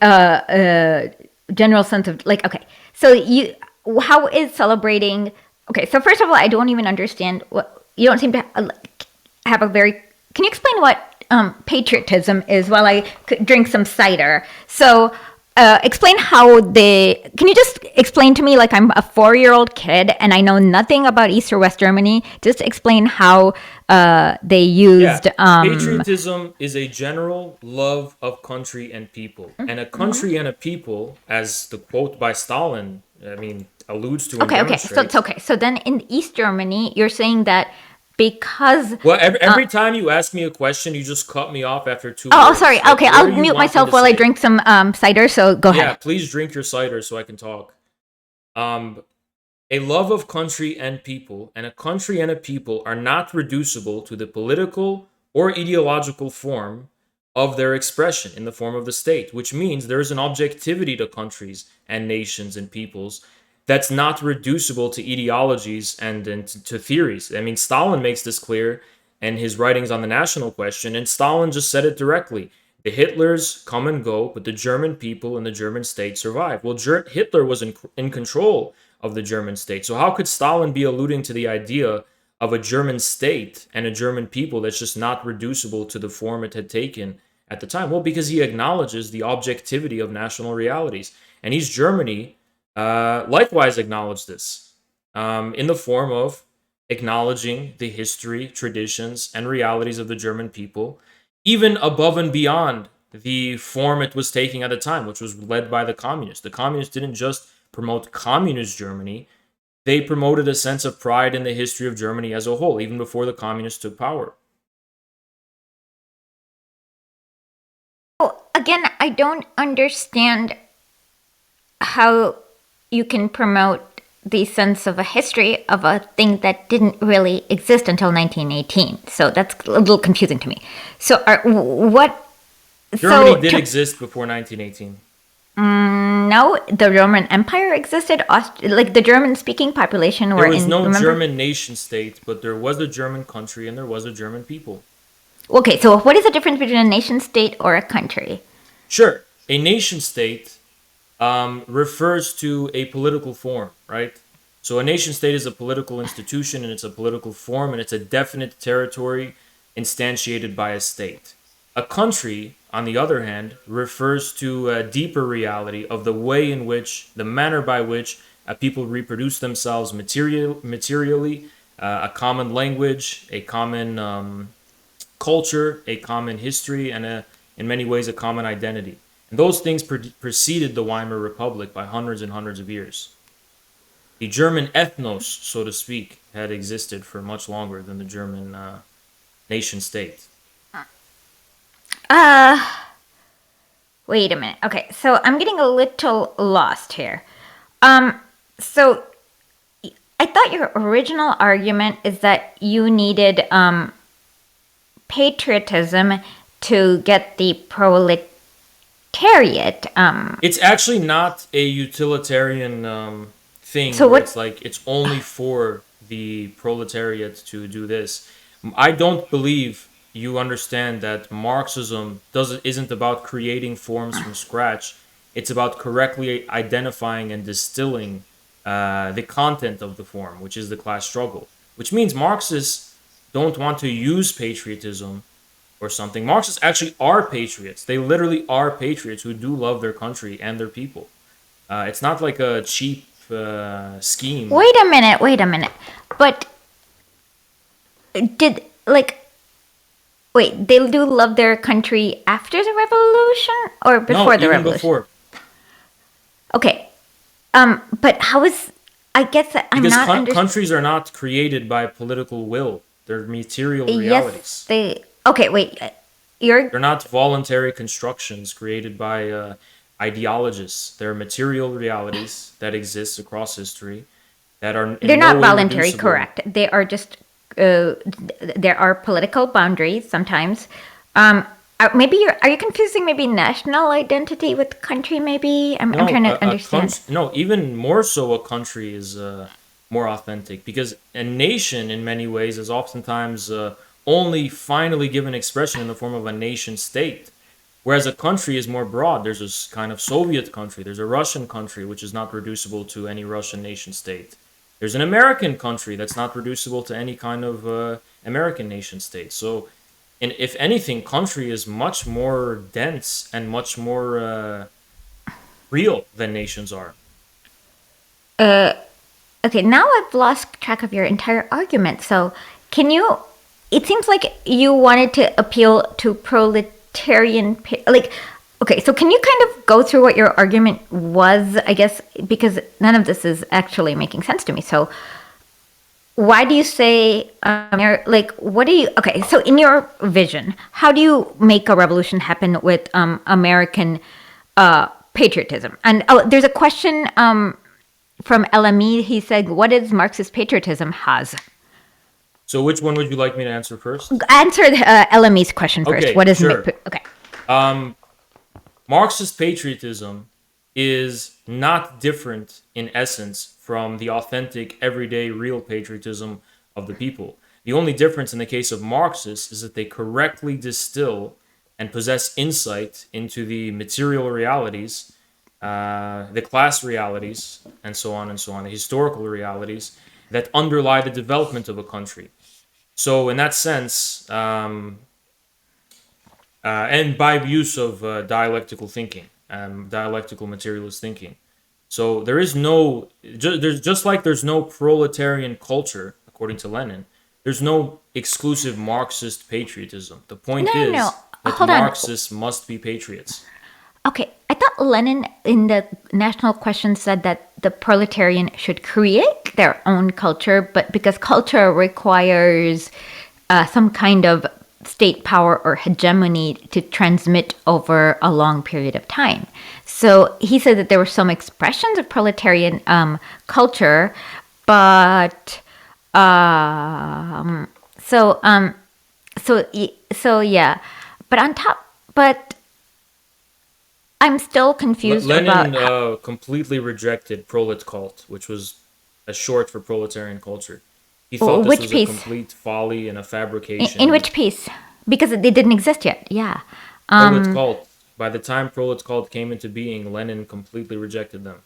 general sense of like. Okay, so how is celebrating? Okay, so first of all, I don't even understand what you don't seem to have a very. Can you explain what patriotism is while I drink some cider? So. Explain how can you just explain to me, like I'm a 4-year-old kid and I know nothing about East or West Germany, just explain how they used... Patriotism is a general love of country and people. And a country and a people, as the quote by Stalin, alludes to and Okay, demonstrates. so it's okay. So then in East Germany, you're saying that because... Well, every time you ask me a question, you just cut me off after 2 Oh, words. sorry. Like, Okay, what I'll do you mute want me myself to while I say? drink some cider, so go Yeah, ahead. please drink your cider so I can talk. A love of country and people, and a country and a people are not reducible to the political or ideological form of their expression in the form of the state, which means there is an objectivity to countries and nations and peoples that's not reducible to ideologies and to theories. I mean, Stalin makes this clear in his writings on the national question, and Stalin just said it directly. The Hitlers come and go, but the German people and the German state survive. Well, Hitler was in control of the German state. So how could Stalin be alluding to the idea of a German state and a German people that's just not reducible to the form it had taken at the time? Well, because he acknowledges the objectivity of national realities. And East Germany likewise acknowledged this in the form of acknowledging the history, traditions, and realities of the German people, even above and beyond the form it was taking at the time, which was led by the communists. The communists didn't just promote communist Germany, they promoted a sense of pride in the history of Germany as a whole, even before the communists took power. Well, again, I don't understand how you can promote the sense of a history of a thing that didn't really exist until 1918. So that's a little confusing to me. So what... Germany did exist before 1918. No, the Roman Empire existed. Like the German-speaking population were There was no remember? German nation state, but there was a German country and there was a German people. Okay, so what is the difference between a nation state or a country? Sure. A nation state refers to a political form, right? So a nation state is a political institution and it's a political form and it's a definite territory instantiated by a state. A country, on the other hand, refers to a deeper reality of the way in which, the manner by which people reproduce themselves materially, a common language, a common culture, a common history, and in many ways a common identity. And those things preceded the Weimar Republic by hundreds and hundreds of years. The German ethnos, so to speak, had existed for much longer than the German nation state. Wait a minute. Okay, so I'm getting a little lost here. So I thought your original argument is that you needed patriotism to get the proletariat. It's actually not a utilitarian thing So where what? it's like it's only for the proletariat to do this. I don't believe you understand that Marxism doesn't isn't about creating forms from scratch. It's about correctly identifying and distilling the content of the form, which is the class struggle. Which means Marxists don't want to use patriotism or something. Marxists actually are patriots. They literally are patriots who do love their country and their people. It's not like a cheap scheme. Wait a minute. Wait a minute. But did like wait? They do love their country after the revolution or No, before the even revolution? before, Okay. But how is? I guess that I'm because not countries are not created by political will. They're material Yes, realities. they. Okay, wait. You're. They're not voluntary constructions created by ideologists. They're material realities that exist across history that are They're in no not way voluntary. reducible. Correct. They are just. There are political boundaries sometimes. Maybe you're. Are you confusing maybe national identity with country? Maybe I'm No, trying to understand. no, even more so, a country is more authentic because a nation, in many ways, is oftentimes only finally given expression in the form of a nation state. Whereas a country is more broad. There's this kind of Soviet country. There's a Russian country, which is not reducible to any Russian nation state. There's an American country that's not reducible to any kind of American nation state. So, and if anything, country is much more dense and much more real than nations are. Okay, now I've lost track of your entire argument. So, can you? It seems like you wanted to appeal to proletarian, like. Okay, so can you kind of go through what your argument was? I guess because none of this is actually making sense to me. So, why do you say, like, what do you? Okay, so in your vision, how do you make a revolution happen with American patriotism? And oh, there's a question from LME. He said, "What is Marxist patriotism has?" So, which one would you like me to answer first? Answer LME's question first. Okay, What is sure. okay? Um, Marxist patriotism is not different in essence from the authentic, everyday, real patriotism of the people. The only difference in the case of Marxists is that they correctly distill and possess insight into the material realities, the class realities, and so on and so on, the historical realities that underlie the development of a country. So, in that sense, and by use of dialectical thinking, dialectical materialist thinking. So there is no, there's just like there's no proletarian culture, according to Lenin. There's no exclusive Marxist patriotism. The No, point no, no. is that Hold on. Marxists must be patriots. Okay, I thought Lenin in the national question said that the proletarian should create their own culture, but because culture requires some kind of state power or hegemony to transmit over a long period of time. So he said that there were some expressions of proletarian culture, but um, so so yeah, but on top, but I'm still confused about Lenin completely rejected prolet cult, which was a short for proletarian culture. He thought this which was a piece. complete folly and a In fabrication. which piece? Because they didn't exist yet. Yeah. Prolet cult. By the time prolet cult came into being, Lenin completely rejected them.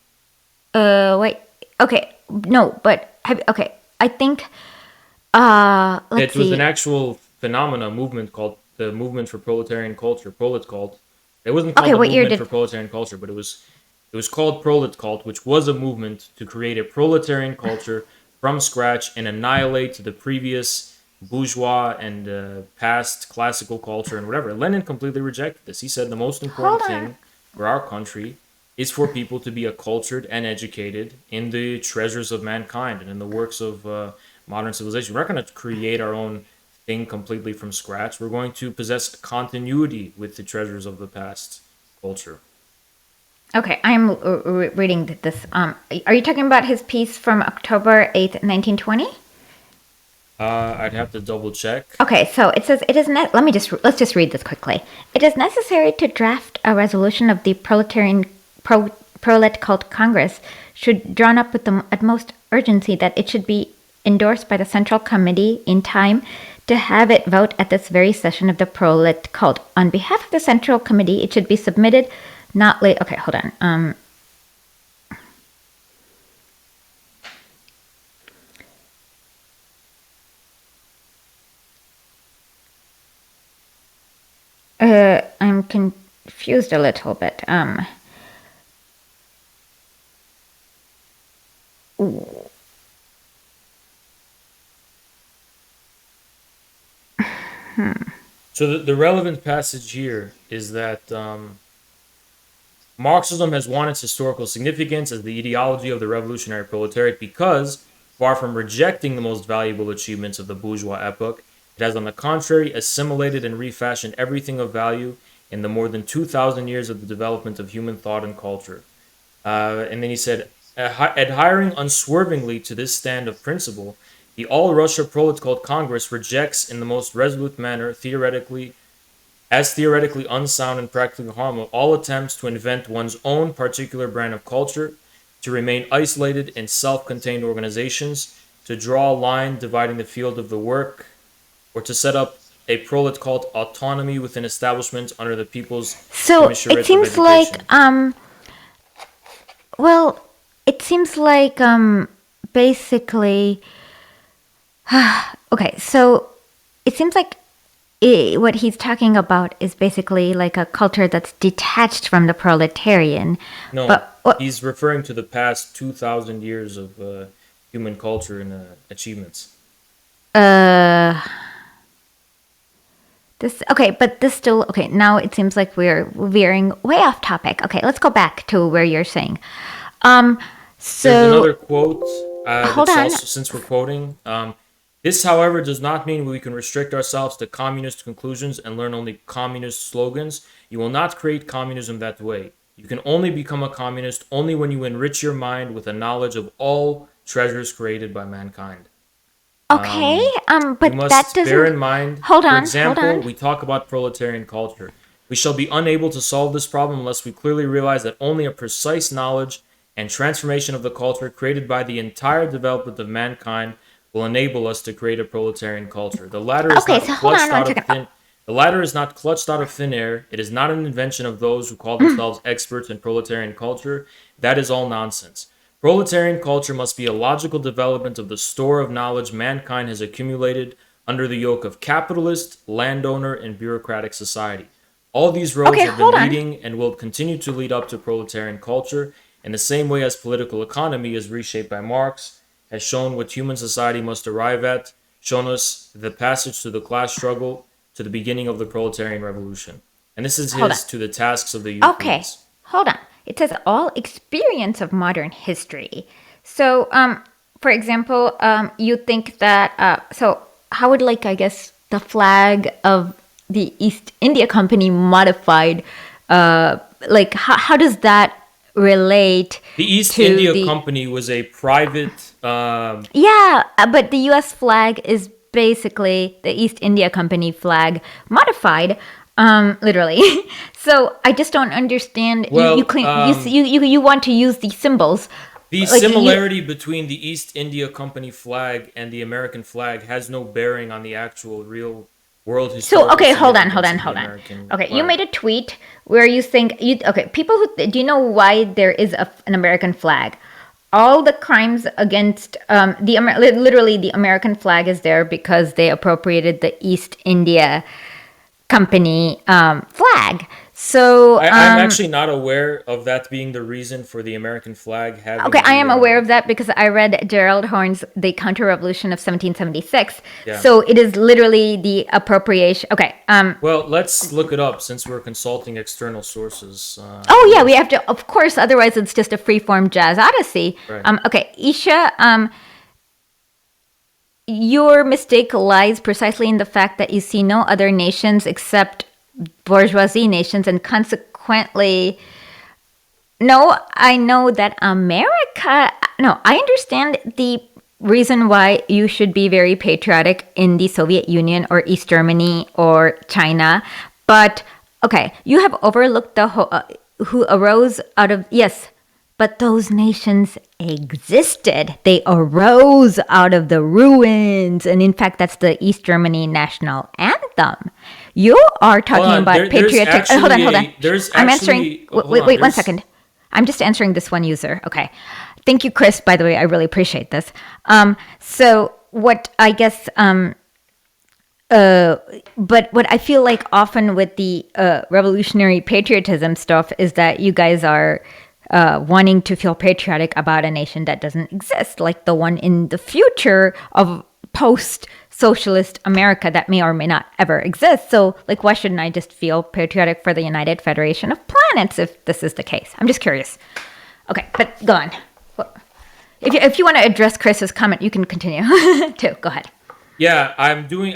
Wait. Okay. No, but okay. I think. Let's It was an see. actual phenomena movement called the movement for proletarian culture, prolet cult. It wasn't Okay, called the what year movement did? for proletarian culture, but it was called prolet cult, which was a movement to create a proletarian culture from scratch and annihilate the previous bourgeois and past classical culture and whatever. Lenin completely rejected this. He said the most Hold important on. thing for our country is for people to be cultured and educated in the treasures of mankind and in the works of modern civilization. We're not going to create our own thing completely from scratch. We're going to possess continuity with the treasures of the past culture. Okay, I'm reading this. Are you talking about his piece from October 8th, 1920? I'd have to double check. Okay, so it says it is let's just read this quickly. It is necessary to draft a resolution of the prolet cult Congress should drawn up with the utmost urgency that it should be endorsed by the Central Committee in time to have it vote at this very session of the prolet cult. On behalf of the Central Committee, it should be submitted not late. Okay, hold on. I'm confused a little bit. So the relevant passage here is that Marxism has won its historical significance as the ideology of the revolutionary proletariat because, far from rejecting the most valuable achievements of the bourgeois epoch, it has on the contrary assimilated and refashioned everything of value in the more than 2,000 years of the development of human thought and culture. And then he said, adhering unswervingly to this stand of principle, the All-Russia Prolet Cult Congress rejects in the most resolute manner, theoretically unsound and practically harmful, all attempts to invent one's own particular brand of culture, to remain isolated in self-contained organizations, to draw a line dividing the field of the work, or to set up a prolet cult autonomy within establishments under the people's So it seems like basically okay, so it seems like what he's talking about is basically like a culture that's detached from the proletarian. No, but he's referring to the past 2,000 years of human culture and achievements. But this still okay. Now it seems like we're veering way off topic. Okay, let's go back to where you're saying. So there's another quote. Hold on. Also, since we're quoting, this, however, does not mean we can restrict ourselves to communist conclusions and learn only communist slogans. You will not create communism that way. You can only become a communist only when you enrich your mind with a knowledge of all treasures created by mankind. Okay, but we must that doesn't. bear in mind. Hold on. For example, hold on. we talk about proletarian culture. We shall be unable to solve this problem unless we clearly realize that only a precise knowledge and transformation of the culture created by the entire development of mankind will enable us to create a proletarian culture. The latter is The latter is not clutched out of thin air. It is not an invention of those who call themselves experts in proletarian culture. That is all nonsense. Proletarian culture must be a logical development of the store of knowledge mankind has accumulated under the yoke of capitalist, landowner, and bureaucratic society. All these roads have been leading and will continue to lead up to proletarian culture in the same way as political economy is reshaped by Marx, has shown what human society must arrive at, shown us the passage to the class struggle, to the beginning of the proletarian revolution. And this is to the tasks of the youth. Okay, hold on. It says all experience of modern history. So, for example, you think that, so how would the flag of the East India Company modified, how does that relate? The East India Company was a private... Yeah, but the U.S. flag is basically the East India Company flag modified. Literally. So I just don't understand. Well, you want to use the symbols. The similarity between the East India Company flag and the American flag has no bearing on the actual real world history. So okay, hold on. Okay, you made a tweet where you think people who do you know why there is an American flag? All the crimes against literally the American flag is there because they appropriated the East India Company flag. So I'm actually not aware of that being the reason for the American flag having. Okay, I am aware of that because I read Gerald Horne's The Counter-Revolution of 1776. Yeah. So it is literally the appropriation. Okay. Well, let's look it up since we're consulting external sources. We have to. Of course, otherwise it's just a free-form jazz odyssey. Right. Okay, Esha. Your mistake lies precisely in the fact that you see no other nations except bourgeoisie nations, and consequently no, I know that America. No, I understand the reason why you should be very patriotic in the Soviet Union or East Germany or China, but okay, you have overlooked the who arose out of yes, but those nations existed. They arose out of the ruins, and in fact, that's the East Germany national anthem. You are talking about patriotic. Hold on, hold on. I'm answering. Wait, 1 second. I'm just answering this one user. Okay. Thank you, Chris, by the way. I really appreciate this. So what I guess, but what I feel like often with the revolutionary patriotism stuff is that you guys are wanting to feel patriotic about a nation that doesn't exist, like the one in the future of post-socialist America that may or may not ever exist. So, like, why shouldn't I just feel patriotic for the United Federation of Planets if this is the case? I'm just curious. Okay, but go on. If you want to address Chris's comment, you can continue too. Go ahead. Yeah, I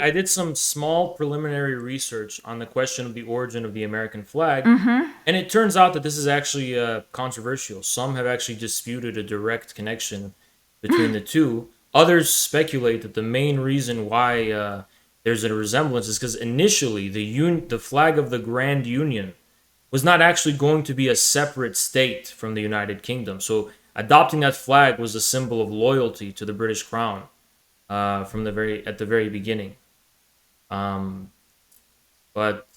did some small preliminary research on the question of the origin of the American flag, and it turns out that this is actually controversial. Some have actually disputed a direct connection between the two. Others speculate that the main reason why there's a resemblance is because initially the flag of the Grand Union was not actually going to be a separate state from the United Kingdom. So adopting that flag was a symbol of loyalty to the British Crown at the very beginning. But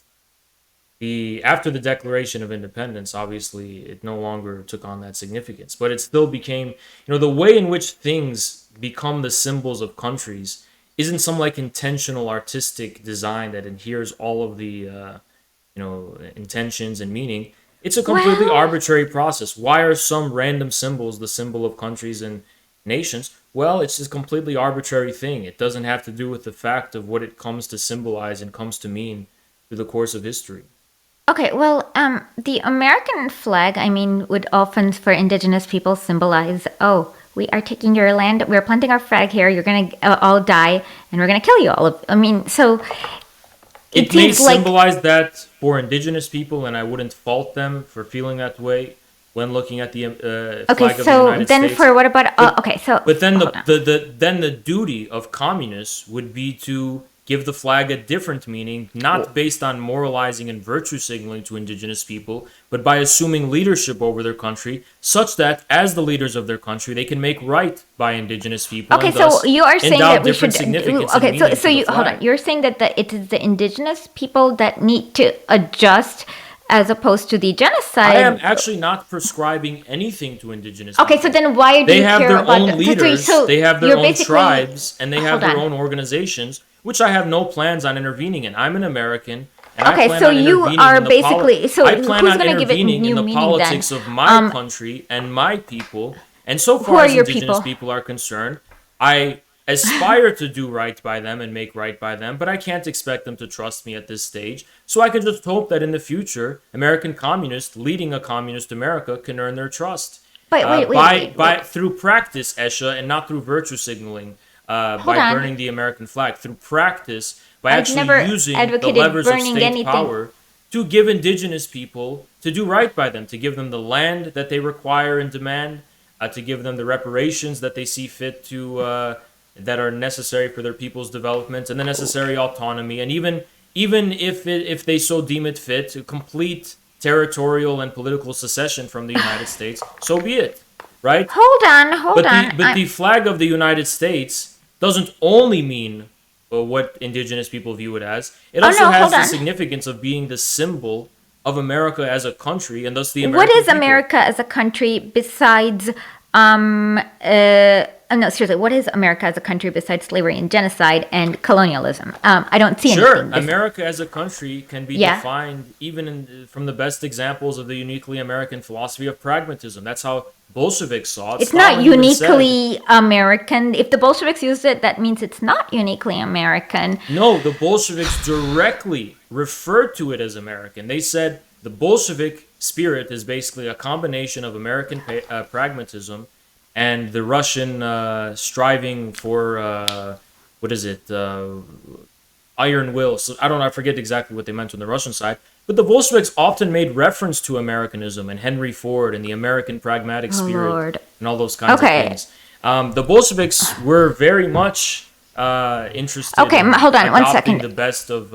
after the Declaration of Independence, obviously, it no longer took on that significance. But it still became, the way in which things become the symbols of countries isn't some like intentional artistic design that adheres all of the, intentions and meaning. It's a completely arbitrary process. Why are some random symbols the symbol of countries and nations? Well, it's just a completely arbitrary thing. It doesn't have to do with the fact of what it comes to symbolize and comes to mean through the course of history. Okay, well, the American flag, I mean, would often for indigenous people symbolize, oh, we are taking your land, we're planting our flag here, you're going to all die, and we're going to kill you all. I mean, so it may symbolize that for indigenous people, and I wouldn't fault them for feeling that way when looking at the flag of the United States. Okay, so then for what about... But then the duty of communists would be to give the flag a different meaning, not based on moralizing and virtue signaling to indigenous people, but by assuming leadership over their country, such that as the leaders of their country, they can make right by indigenous people. Okay, so you are saying that we should. Okay, so you hold on. You're saying that it is the indigenous people that need to adjust, as opposed to the genocide. I am actually not prescribing anything to indigenous people. Okay, so then why do you care about... They have their own leaders, they have their own tribes, and they have their own organizations, which I have no plans on intervening in. I'm an American, and I plan on intervening in the politics of my country and my people. And so far as indigenous people are concerned, I aspire to do right by them and make right by them, but I can't expect them to trust me at this stage. So I can just hope that in the future, American communists leading a communist America can earn their trust. Wait. Through practice, Esha, and not through virtue signaling. By burning the American flag, through practice, by actually using the levers of state power to give indigenous people, to do right by them, to give them the land that they require and demand, to give them the reparations that they see fit to, that are necessary for their people's development, and the necessary autonomy, and even if they so deem it fit, to complete territorial and political secession from the United States, so be it, right? Hold on. But the flag of the United States doesn't only mean what indigenous people view it as. It also has the significance of being the symbol of America as a country, and thus the American people. What is people. America as a country besides... no, seriously, what is America as a country besides slavery and genocide and colonialism? I don't see anything. Sure, America as a country can be defined even from the best examples of the uniquely American philosophy of pragmatism. That's how Bolsheviks saw it. It's not uniquely American. If the Bolsheviks used it, that means it's not uniquely American. No, the Bolsheviks directly referred to it as American. They said the Bolshevik spirit is basically a combination of American pragmatism and the Russian striving for iron will. So I forget exactly what they meant on the Russian side, But the Bolsheviks often made reference to Americanism and Henry Ford and the American pragmatic spirit Lord. and all those kinds of things. The Bolsheviks were very much interested in Hold on one adopting second. the best of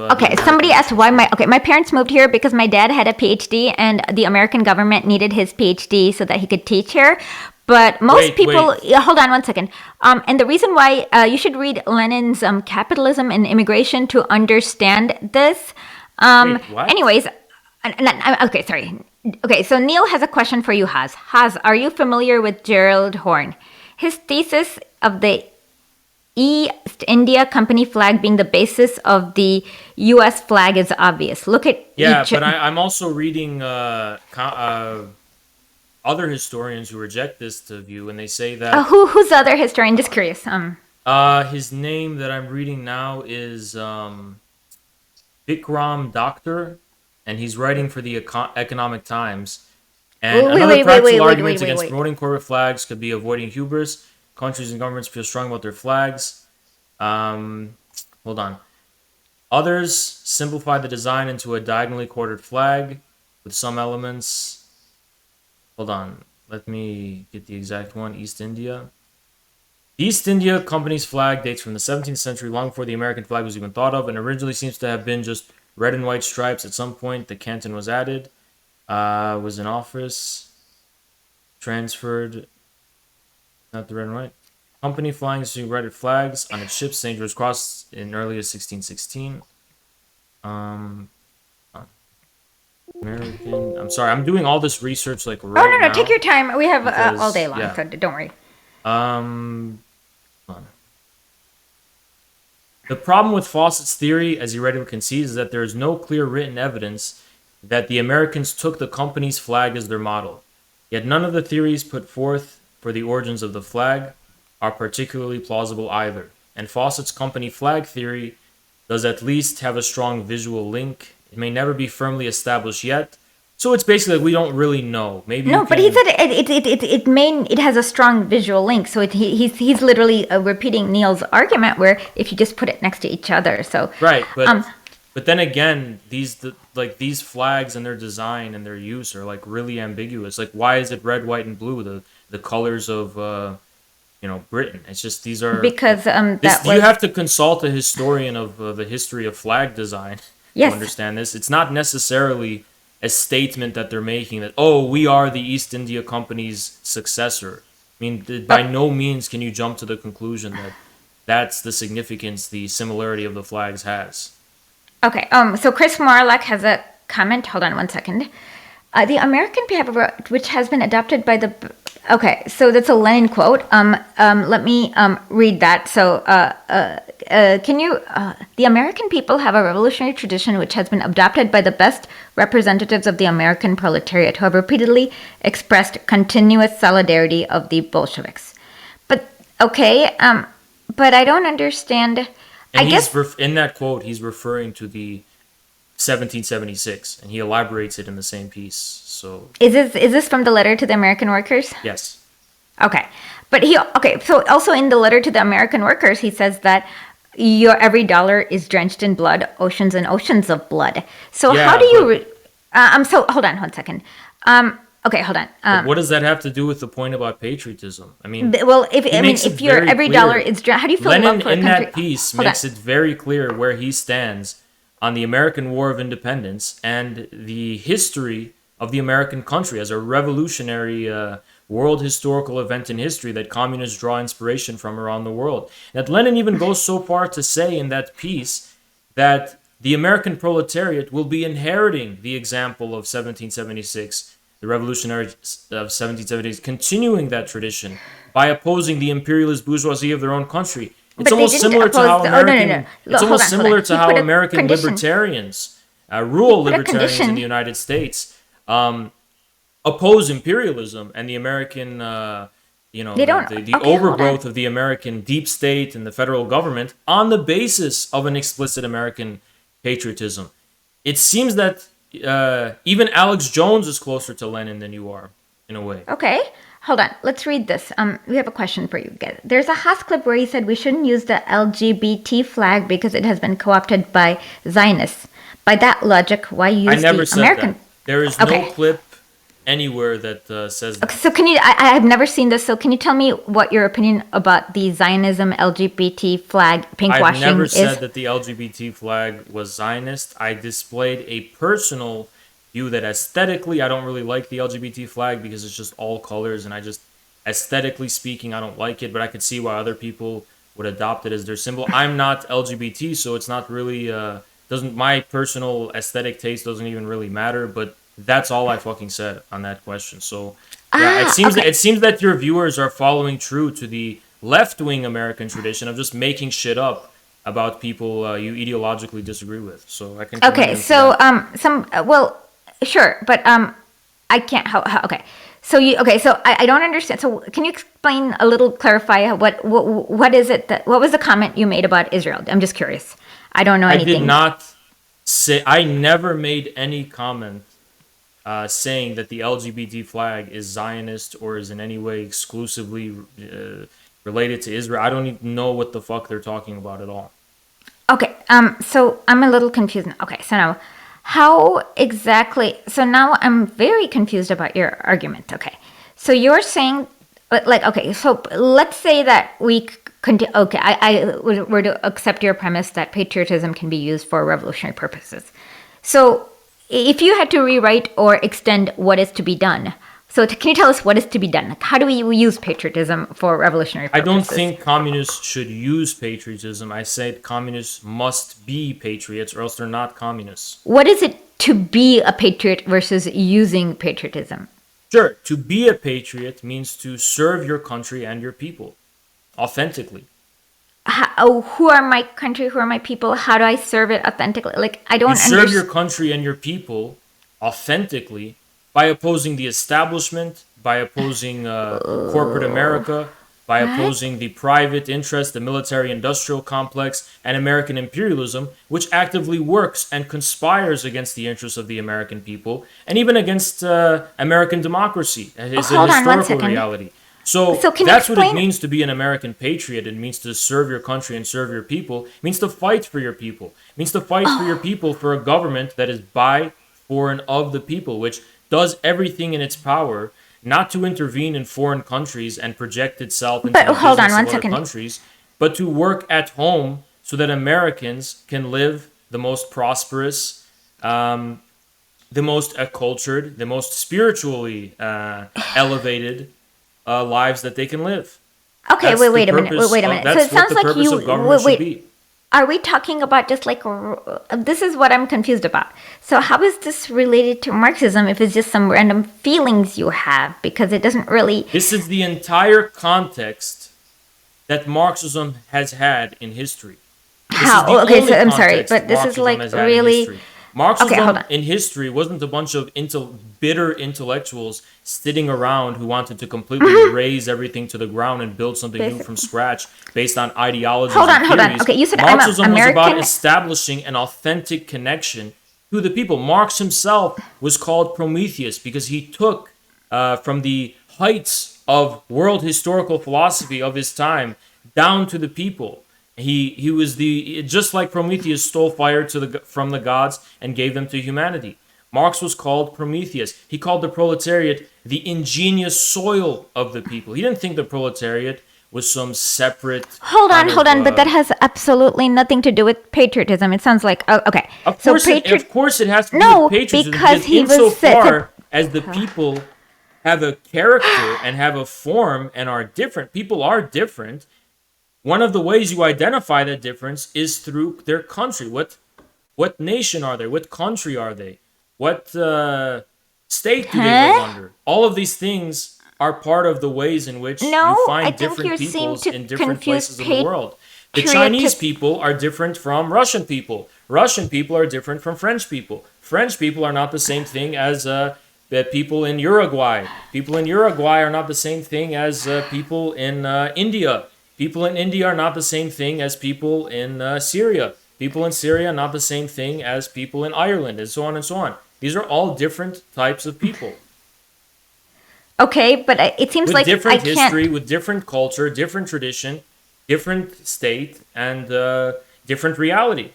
Somebody asked why my parents moved here because my dad had a PhD and the American government needed his PhD so that he could teach here. But most people, yeah, hold on one second. And the reason why you should read Lenin's Capitalism and Immigration to understand this. What? Anyways, okay, sorry. Okay, so Neil has a question for you, Haz. Haz, are you familiar with Gerald Horne? His thesis of the East India Company flag being the basis of the U.S. flag is obvious. Look at but I'm also reading other historians who reject this view, and they say that who's the other historian? Just curious. his name that I'm reading now is Bikram Doctor, and he's writing for the Economic Times. And another practical argument against promoting corporate flags could be avoiding hubris. Countries and governments feel strong about their flags. Hold on. Others simplify the design into a diagonally quartered flag with some elements. Hold on. Let me get the exact one. East India. The East India Company's flag dates from the 17th century, long before the American flag was even thought of, and originally seems to have been just red and white stripes. At some point, the canton was added. Was in office. Transferred. Not the red and white. Company flying using red flags on its ships, St. George's Cross in early 1616. American. I'm sorry, I'm doing all this research like right now. Take your time. We have all day long, so don't worry. Hold on. The problem with Fawcett's theory, as he readily concedes, is that there is no clear written evidence that the Americans took the company's flag as their model. Yet none of the theories put forth for the origins of the flag are particularly plausible either. And Fawcett's company flag theory does at least have a strong visual link. It may never be firmly established yet. So it's basically like we don't really know. Maybe but he said it has a strong visual link. So he's literally repeating Neil's argument where if you just put it next to each other. So right, but then again, these flags and their design and their use are like really ambiguous. Like, why is it red, white, and blue? The colors of Britain. It's just these are because you have to consult a historian of the history of flag design to understand this. It's not necessarily a statement that they're making that we are the East India Company's successor. I mean, by no means can you jump to the conclusion that that's the significance the similarity of the flags has. Okay, so Chris Morlock has a comment. Hold on one second. The American paper, which has been adopted by the... Okay, so that's a Lenin quote. Let me read that. So, can you... the American people have a revolutionary tradition which has been adopted by the best representatives of the American proletariat who have repeatedly expressed continuous solidarity of the Bolsheviks. But, okay, but I don't understand... And in that quote, he's referring to the 1776, and he elaborates it in the same piece. So is this from the letter to the American workers? Yes. Okay, but so also in the letter to the American workers, he says that your every dollar is drenched in blood, oceans and oceans of blood. So how do you? So hold on one second. Okay, hold on. What does that have to do with the point about patriotism? I mean, if your every dollar is how do you feel Lenin about in that piece makes it very clear where he stands on the American War of Independence and the history of the American country as a revolutionary world historical event in history that communists draw inspiration from around the world. That Lenin even goes so far to say in that piece that the American proletariat will be inheriting the example of 1776. The revolutionaries of 1770s continuing that tradition by opposing the imperialist bourgeoisie of their own country. It's almost similar to how American. It's almost similar to how American libertarians, rural libertarians in the United States, oppose imperialism and the American, the overgrowth of the American deep state and the federal government on the basis of an explicit American patriotism. It seems that. Even Alex Jones is closer to Lenin than you are, in a way. Okay, hold on. Let's read this. We have a question for you. There's a Haas clip where he said we shouldn't use the LGBT flag because it has been co-opted by Zionists. By that logic, why use I never the said American? that. There is Okay. no clip anywhere that says that. Okay, so can you? I have never seen this. So can you tell me what your opinion about the Zionism LGBT flag pink I've washing never is? said that the LGBT flag was Zionist. I displayed a personal view that aesthetically, I don't really like the LGBT flag because it's just all colors, and I just, aesthetically speaking, I don't like it, but I could see why other people would adopt it as their symbol. I'm not LGBT, so it's not really, doesn't, my personal aesthetic taste doesn't even really matter, but that's all I fucking said on that question. So, yeah, Okay. it seems that your viewers are following true to the left-wing American tradition of just making shit up about people you ideologically disagree with. So I can commend Okay. them for So that. well, sure, but I can't. Okay. So okay. So I don't understand. So can you explain a little, clarify what is it that what was the comment you made about Israel? I'm just curious. I don't know I did anything. not say, I never made any comment saying that the LGBT flag is Zionist or is in any way exclusively related to Israel. I don't even know what the fuck they're talking about at all. Okay, so I'm a little confused now. Okay, so now, how exactly? So now I'm very confused about your argument. Okay, so you're saying, like, okay, so let's say that okay, I were to accept your premise that patriotism can be used for revolutionary purposes. So if you had to rewrite or extend what is to be done, so can you tell us what is to be done? Like, how do we use patriotism for revolutionary I purposes? don't think communists should use patriotism. I said communists must be patriots or else they're not communists. What is it to be a patriot versus using patriotism? Sure, to be a patriot means to serve your country and your people authentically. Who are my country? Who are my people? How do I serve it authentically? Like, I You don't serve your understand. country and your people authentically by opposing the establishment, by opposing corporate America, by What? opposing the private interest, the military industrial complex, and American imperialism, which actively works and conspires against the interests of the American people and even against American democracy. It's a Hold on one historical second. reality. So So can you that's what it explain? means to be an American patriot. It means to serve your country and serve your people. It means to fight for your people. It means to fight for your people for a government that is by, for, and of the people, which does everything in its power not to intervene in foreign countries and project itself into But the hold on business of one other second. countries, but to work at home so that Americans can live the most prosperous, the most cultured, the most spiritually elevated lives that they can live. Okay, That's the wait a minute. purpose Wait a of minute. So it that's what sounds the like purpose you. of government should Wait. be. Are we talking about just like this is what I'm confused about? So how is this related to Marxism if it's just some random feelings you have because it doesn't really This is the entire context that Marxism has had in history. This is the how? Okay, so only I'm sorry, context but this is Marxism like has had in really history. okay. Hold Marxism on. in history wasn't a bunch of bitter intellectuals sitting around who wanted to completely raise everything to the ground and build something new Basic- from scratch based on ideologies Hold and on, hold on. theories. Okay, you said I'm an Marxism was about American. establishing an authentic connection to the people. Marx himself was called Prometheus because he took from the heights of world historical philosophy of his time down to the people. He was the just like Prometheus stole fire from the gods and gave them to humanity. Marx was called Prometheus. He called the proletariat the ingenious soil of the people. He didn't think the proletariat was some separate kind Hold of. on, but that has absolutely nothing to do with patriotism. It sounds like okay. Of So course, of course, it has to do No, with patriotism because he was insofar as the people have a character and have a form and are different. People are different. One of the ways you identify that difference is through their country. What nation are they? What country are they? What state do they live Huh? under? All of these things are part of the ways in which No, you I find think different you seem peoples to in different confuse places of the world. The patriotic. Chinese people are different from Russian people. Russian people are different from French people. French people are not the same thing as the people in Uruguay. People in Uruguay are not the same thing as people in India. People in India are not the same thing as people in Syria. People in Syria are not the same thing as people in Ireland, and so on and so on. These are all different types of people Okay, but it seems with like I different can't. history, with different culture, different tradition, different state, and different reality.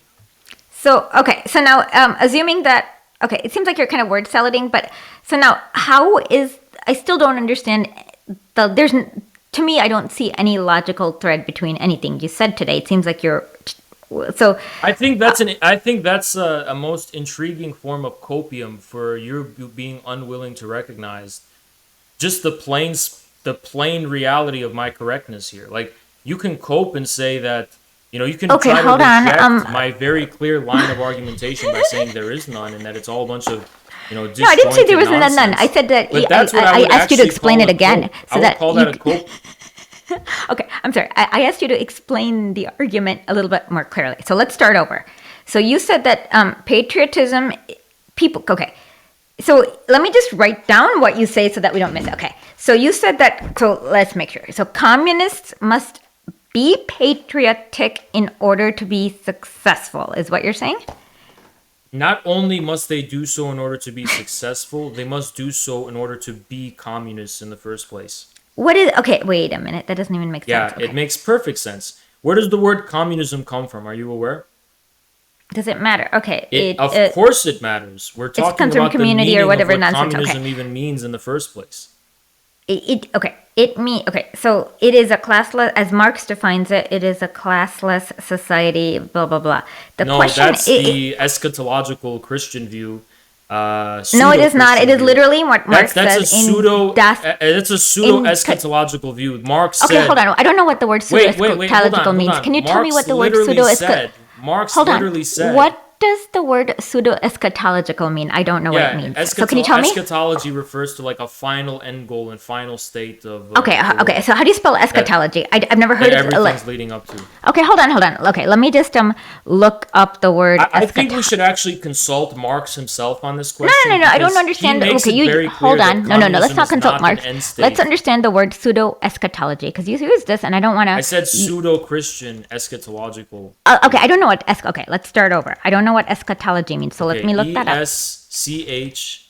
So, okay. So now, assuming that, okay, it seems like you're kind of word salading, but so now, I still don't understand to me, I don't see any logical thread between anything you said today. It seems like so, I think that's a most intriguing form of copium for you being unwilling to recognize just the plain reality of my correctness here. Like, you can cope and say that, you can okay, try to hold on. reject my very clear line of argumentation by saying there is none and that it's all a bunch of, No, I didn't say there was disjointed none. I nonsense. said that But that's what I I would asked you to actually explain call it a again. cope. So I would that call you, that a cope. okay, I'm sorry. I asked you to explain the argument a little bit more clearly. So let's start over. So you said that patriotism, people, okay. So let me just write down what you say so that we don't miss it. Okay. So you said that, so let's make sure. So communists must be patriotic in order to be successful, is what you're saying? Not only must they do so in order to be successful, they must do so in order to be communists in the first place. Okay, wait a minute. That doesn't even make sense. Yeah, Okay. it makes perfect sense. Where does the word communism come from? Are you aware? Does it matter? Okay. Of course it matters. We're talking comes from about the community meaning or whatever of what nonsense. communism Okay. even means in the first place. Okay. So it is a classless, as Marx defines it, it is a classless society, blah, blah, blah. The No, question that's the eschatological Christian view. No, it is not. It is view. literally what Marx That's a says pseudo. in Das. That's a pseudo eschatological view. Marx Okay, said. hold on. I don't know what the word pseudo Wait, hold eschatological on, means. hold on. Can you tell me what the word literally pseudo said. Marx Hold on. literally said. What does the word pseudo eschatological mean? I don't know what it means. So can you tell me? Eschatology refers to like a final end goal and final state of. Okay. So how do you spell eschatology? I've never heard that of everything's leading up to. Okay, hold on. Okay, let me just look up the word. I think we should actually consult Marx himself on this question. No. I don't understand. Okay, you hold on. No. Let's not consult Marx. Let's understand the word pseudo eschatology because you used this, and I don't want to. I said pseudo Christian eschatological. Okay, I don't know what okay, let's start over. I don't know what eschatology means, so let me look that up. Eschatological.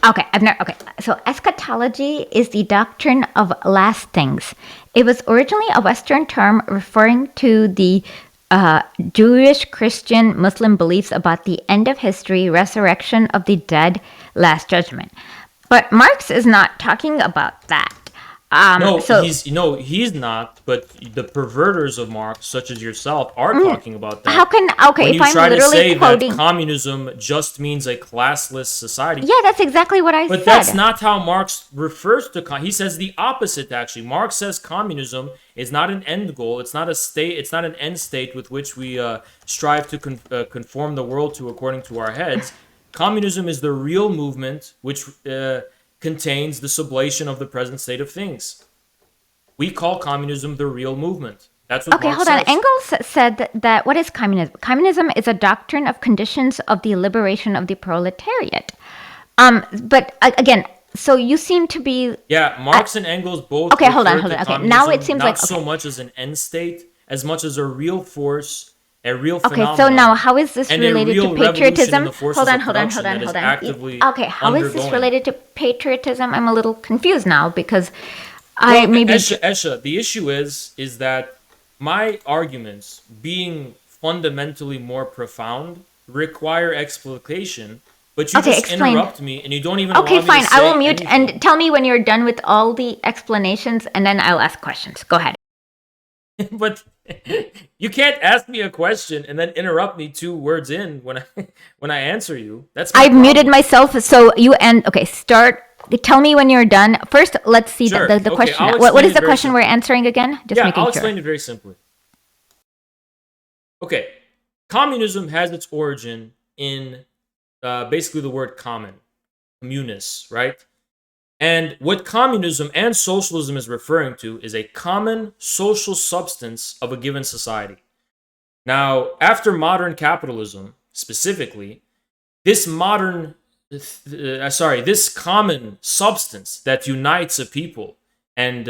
Okay, so eschatology is the doctrine of last things. It was originally a Western term referring to the Jewish, Christian, Muslim beliefs about the end of history, resurrection of the dead, last judgment. But Marx is not talking about that. He's not. But the perverters of Marx, such as yourself, are talking about that. How can when you try to say that communism just means a classless society? Yeah, that's exactly what I said. But that's not how Marx refers to. He says the opposite. Actually, Marx says communism is not an end goal. It's not a state. It's not an end state with which we strive to conform the world to according to our heads. Communism is the real movement which contains the sublation of the present state of things. We call communism the real movement. That's what Marx says. Engels said that what is communism? Communism is a doctrine of conditions of the liberation of the proletariat. But again, so you seem to be... Yeah, Marx and Engels both... Okay, hold on. Okay, now it seems not so much as an end state, as much as a real force, a real phenomenon. Okay, so now how is this related to patriotism? Hold on. Okay, how is this related to patriotism? I'm a little confused now because Esha, the issue is that my arguments, being fundamentally more profound, require explication, but you just interrupt me and you don't even allow me to say fine. I will mute anything. and tell me when you're done with all the explanations, and then I'll ask questions. Go ahead. But you can't ask me a question and then interrupt me 2 words in when I answer you. I've muted myself, so you end. Okay, start. Tell me when you're done. First, let's see the question. What is the question we're answering again? I'll explain it very simply. Okay, communism has its origin in basically the word common, communis, right? And what communism and socialism is referring to is a common social substance of a given society. Now, after modern capitalism, specifically, this common substance that unites a people and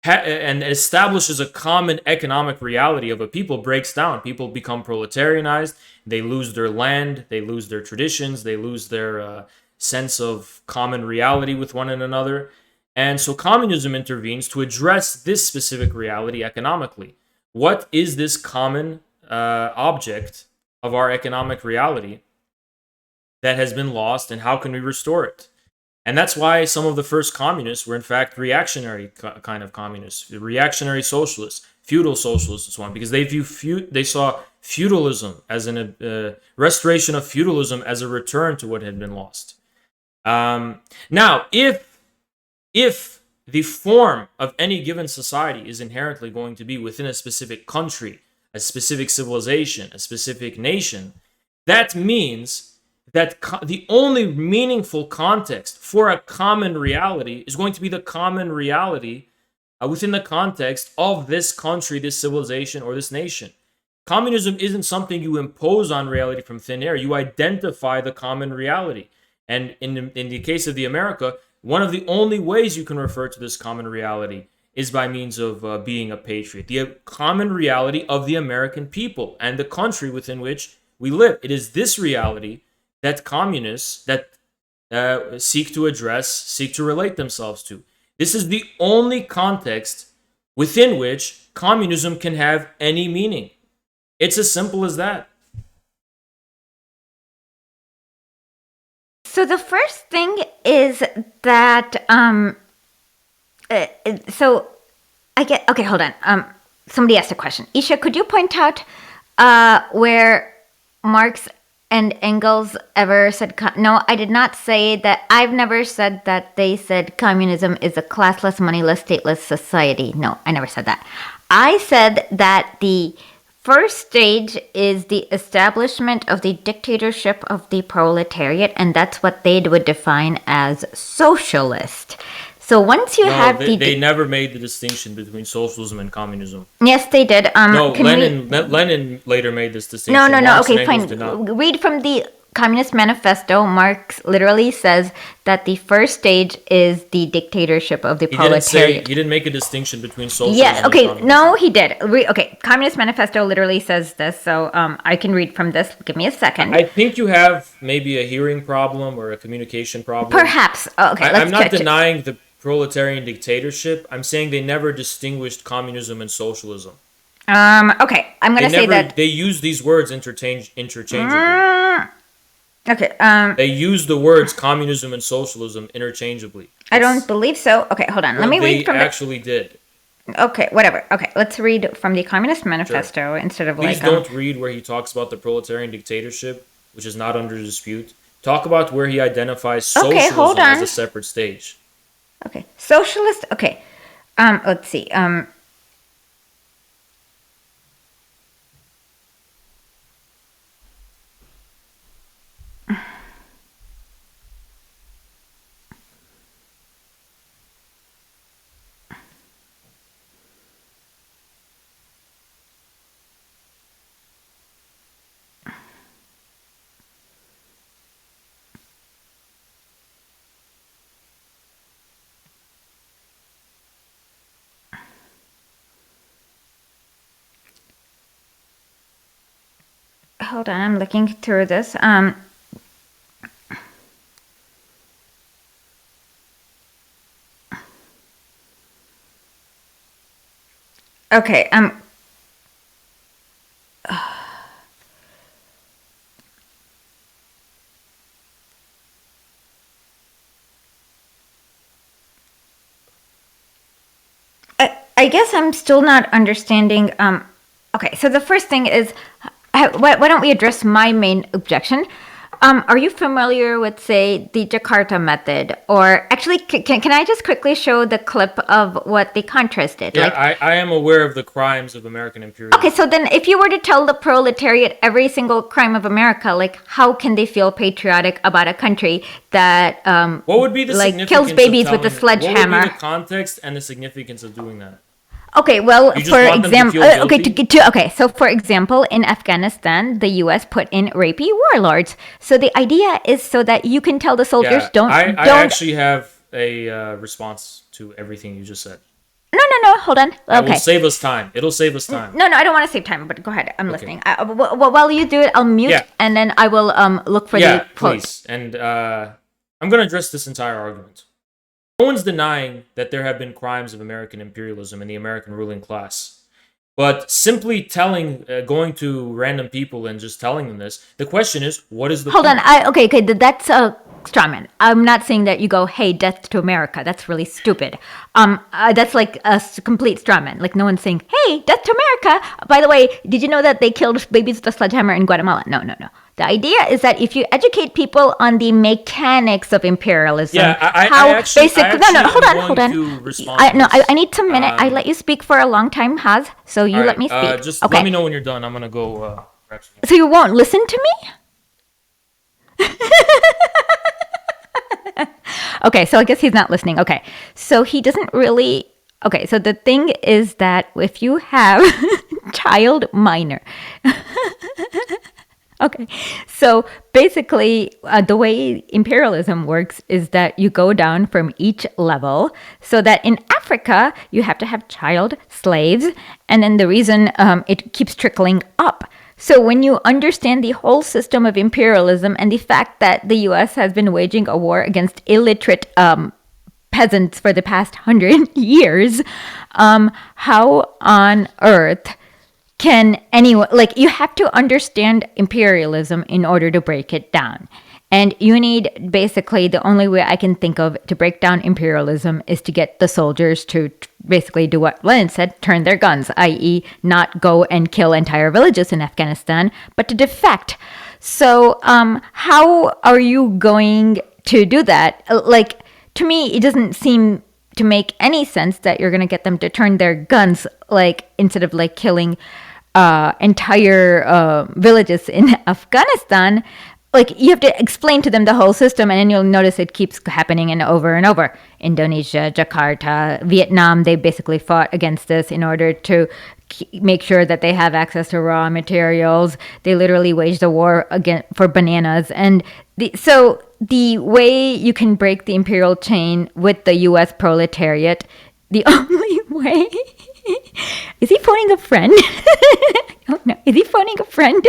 establishes a common economic reality of a people breaks down. People become proletarianized. They lose their land. They lose their traditions. They lose their sense of common reality with one another. And so communism intervenes to address this specific reality economically. What is this common object of our economic reality that has been lost, and how can we restore it? And that's why some of the first communists were in fact reactionary kind of communists, reactionary socialists, feudal socialists, and so on, because they saw feudalism as a restoration of feudalism as a return to what had been lost. Now, if the form of any given society is inherently going to be within a specific country, a specific civilization, a specific nation, that means that the only meaningful context for a common reality is going to be the common reality within the context of this country, this civilization, or this nation. Communism isn't something you impose on reality from thin air. You identify the common reality. And in the case of the America, one of the only ways you can refer to this common reality is by means of being a patriot. The common reality of the American people and the country within which we live. It is this reality that communists that seek to address, seek to relate themselves to. This is the only context within which communism can have any meaning. It's as simple as that. So the first thing is that so I get okay. Hold on. Somebody asked a question. Esha, could you point out where Marx and Engels ever said? No, I did not say that. I've never said that they said communism is a classless, moneyless, stateless society. No, I never said that. I said that the first stage is the establishment of the dictatorship of the proletariat, and that's what they would define as socialist. So once you have they never made the distinction between socialism and communism. Yes, they did. No, Lenin later made this distinction. No. Okay, fine. Read from the Communist Manifesto. Marx literally says that the first stage is the dictatorship of the proletariat. He didn't make a distinction between socialism. Yeah. Okay. And no, he did. Okay. Communist Manifesto literally says this. So I can read from this. Give me a second. I think you have maybe a hearing problem or a communication problem. Perhaps. Okay. I'm not denying the proletarian dictatorship. I'm saying they never distinguished communism and socialism. Okay, I'm gonna say that they use these words interchangeably. Okay. They use the words communism and socialism interchangeably. I don't believe so. Okay, hold on. Let me read from. They actually did. Okay, whatever. Okay, let's read from the Communist Manifesto instead of Please don't read where he talks about the proletarian dictatorship, which is not under dispute. Talk about where he identifies socialism as a separate stage. Okay, socialist. Okay, let's see. Hold on, I'm looking through this. Okay. I guess I'm still not understanding. Okay, so the first thing is, why don't we address my main objection? Are you familiar with, say, the Jakarta method? Or actually, can I just quickly show the clip of what the Contras did? Yeah, I am aware of the crimes of American imperialism. Okay, so then if you were to tell the proletariat every single crime of America, like, how can they feel patriotic about a country that what would be the like kills babies with a sledgehammer? What would be the context and the significance of doing that? Okay, well, for example, so for example, in Afghanistan, the U.S. put in rapey warlords. So the idea is so that you can tell the soldiers, I actually have a response to everything you just said. No, hold on. Okay. It will save us time. It'll save us time. No, I don't want to save time, but go ahead. I'm listening. While you do it, I'll mute, and then I will look for the quote. Please. And I'm going to address this entire argument. No one's denying that there have been crimes of American imperialism in the American ruling class. But simply going to random people and just telling them this, the question is, what is the Hold on. point? Okay. That's a straw man. I'm not saying that you go, hey, death to America. That's really stupid. That's like a complete straw man. Like no one's saying, hey, death to America. By the way, did you know that they killed babies with a sledgehammer in Guatemala? No. The idea is that if you educate people on the mechanics of imperialism, Yeah, how I actually, basic. I No, actually hold am on. going to respond to this. I need some minute. I let you speak for a long time, Haz. So you All let right, me speak. just Okay. let me know when you're done. I'm gonna go grab some So you won't listen to me? Okay, so I guess he's not listening. Okay, so he doesn't really. Okay, so the thing is that if you have child minor. Okay, so basically, the way imperialism works is that you go down from each level, so that in Africa, you have to have child slaves, and then the reason it keeps trickling up. So when you understand the whole system of imperialism and the fact that the US has been waging a war against illiterate peasants for the past 100 years, how on earth can anyone, like, you have to understand imperialism in order to break it down. And you need, basically, the only way I can think of to break down imperialism is to get the soldiers to basically do what Lenin said, turn their guns, i.e. not go and kill entire villages in Afghanistan, but to defect. So how are you going to do that? Like, to me, it doesn't seem to make any sense that you're going to get them to turn their guns, like, instead of like killing entire villages in Afghanistan. Like, you have to explain to them the whole system, and then you'll notice it keeps happening and over. Indonesia, Jakarta, Vietnam, they basically fought against this in order to make sure that they have access to raw materials. They literally waged a war for bananas. And so the way you can break the imperial chain with the U.S. proletariat, the only way... Is he phoning a friend? Oh, no. Is he phoning a friend?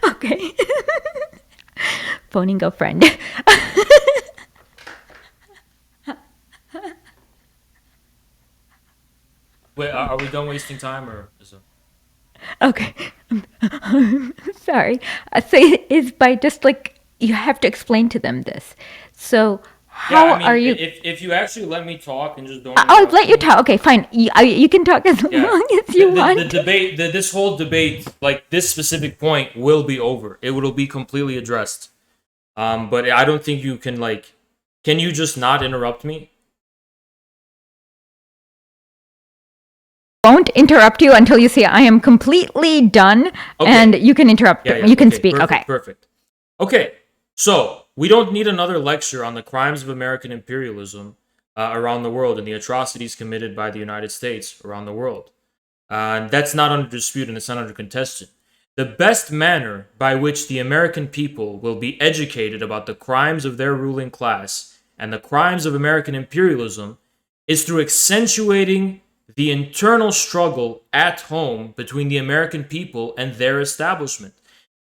Okay. Phoning a friend. Wait, are we done wasting time, or is it? Okay. Sorry. So it's by just like, you have to explain to them this. So Yeah, how I mean, are you? if you actually let me talk and just don't I'll interrupt let you me. talk. Okay, fine. You can talk as Yeah. long as you want. The debate, this whole debate, like this specific point, will be over. It will be completely addressed. But I don't think you can like. Can you just not interrupt me? Won't interrupt you until you say I am completely done, Okay. and you can interrupt. Yeah. You can Okay, speak. Perfect, Okay. Perfect. Okay. So we don't need another lecture on the crimes of American imperialism around the world and the atrocities committed by the United States around the world. And that's not under dispute and it's not under contestation. The best manner by which the American people will be educated about the crimes of their ruling class and the crimes of American imperialism is through accentuating the internal struggle at home between the American people and their establishment.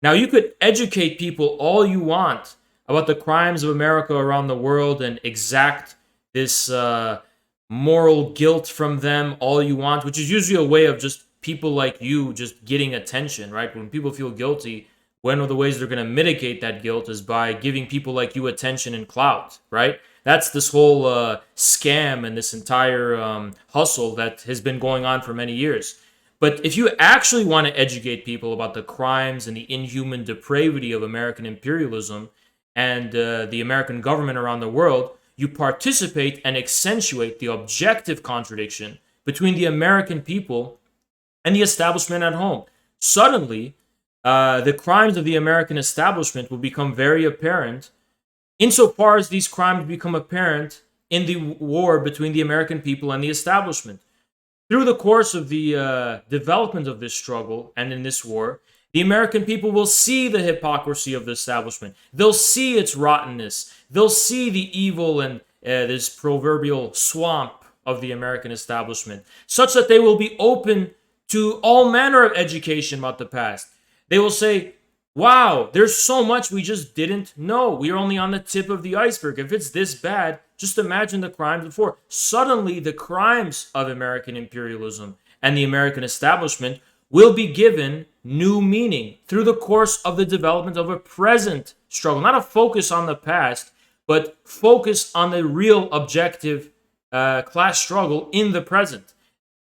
Now, you could educate people all you want about the crimes of America around the world and exact this moral guilt from them all you want, which is usually a way of just people like you just getting attention, right? When people feel guilty, one of the ways they're going to mitigate that guilt is by giving people like you attention and clout, right? That's this whole scam and this entire hustle that has been going on for many years. But if you actually want to educate people about the crimes and the inhuman depravity of American imperialism and the American government around the world, you participate and accentuate the objective contradiction between the American people and the establishment at home. Suddenly, the crimes of the American establishment will become very apparent insofar as these crimes become apparent in the war between the American people and the establishment. Through the course of the development of this struggle and in this war, the American people will see the hypocrisy of the establishment. They'll see its rottenness. They'll see the evil and this proverbial swamp of the American establishment, such that they will be open to all manner of education about the past. They will say, wow, there's so much we just didn't know. We are only on the tip of the iceberg. If it's this bad, just imagine the crimes before. Suddenly, the crimes of American imperialism and the American establishment will be given new meaning through the course of the development of a present struggle. Not a focus on the past, but focus on the real objective class struggle in the present.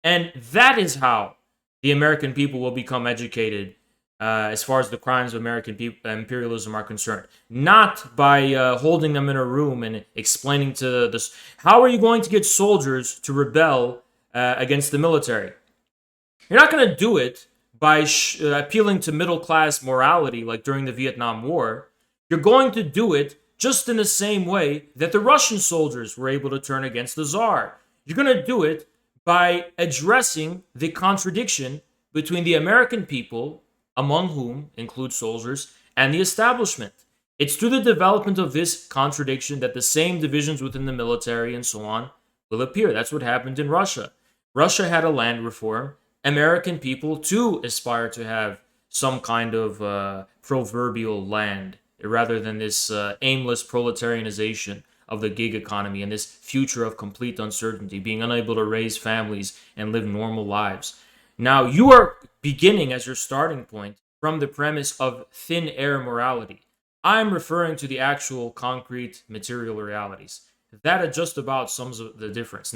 And that is how the American people will become educated as far as the crimes of American imperialism are concerned. Not by holding them in a room and explaining to this. How are you going to get soldiers to rebel against the military? You're not going to do it by appealing to middle class morality like during the Vietnam War. You're going to do it just in the same way that the Russian soldiers were able to turn against the Tsar. You're going to do it by addressing the contradiction between the American people, among whom include soldiers, and the establishment. It's through the development of this contradiction that the same divisions within the military and so on will appear. That's what happened in Russia. Russia had a land reform. American people too aspire to have some kind of proverbial land rather than this aimless proletarianization of the gig economy and this future of complete uncertainty, being unable to raise families and live normal lives. Now, you are beginning as your starting point from the premise of thin air morality. I'm referring to the actual concrete material realities. That just about sums up the difference.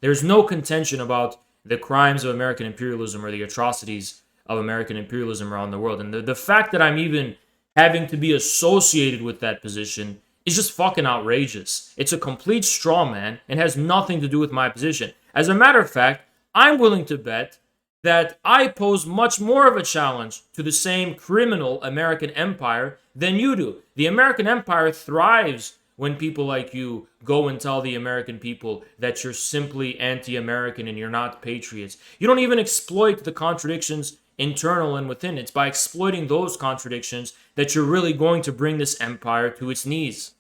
There's no contention about the crimes of American imperialism or the atrocities of American imperialism around the world. And the fact that I'm even having to be associated with that position is just fucking outrageous. It's a complete straw man and has nothing to do with my position. As a matter of fact, I'm willing to bet that I pose much more of a challenge to the same criminal American empire than you do. The American empire thrives when people like you go and tell the American people that you're simply anti-American and you're not patriots. You don't even exploit the contradictions internal and within. It's by exploiting those contradictions that you're really going to bring this empire to its knees.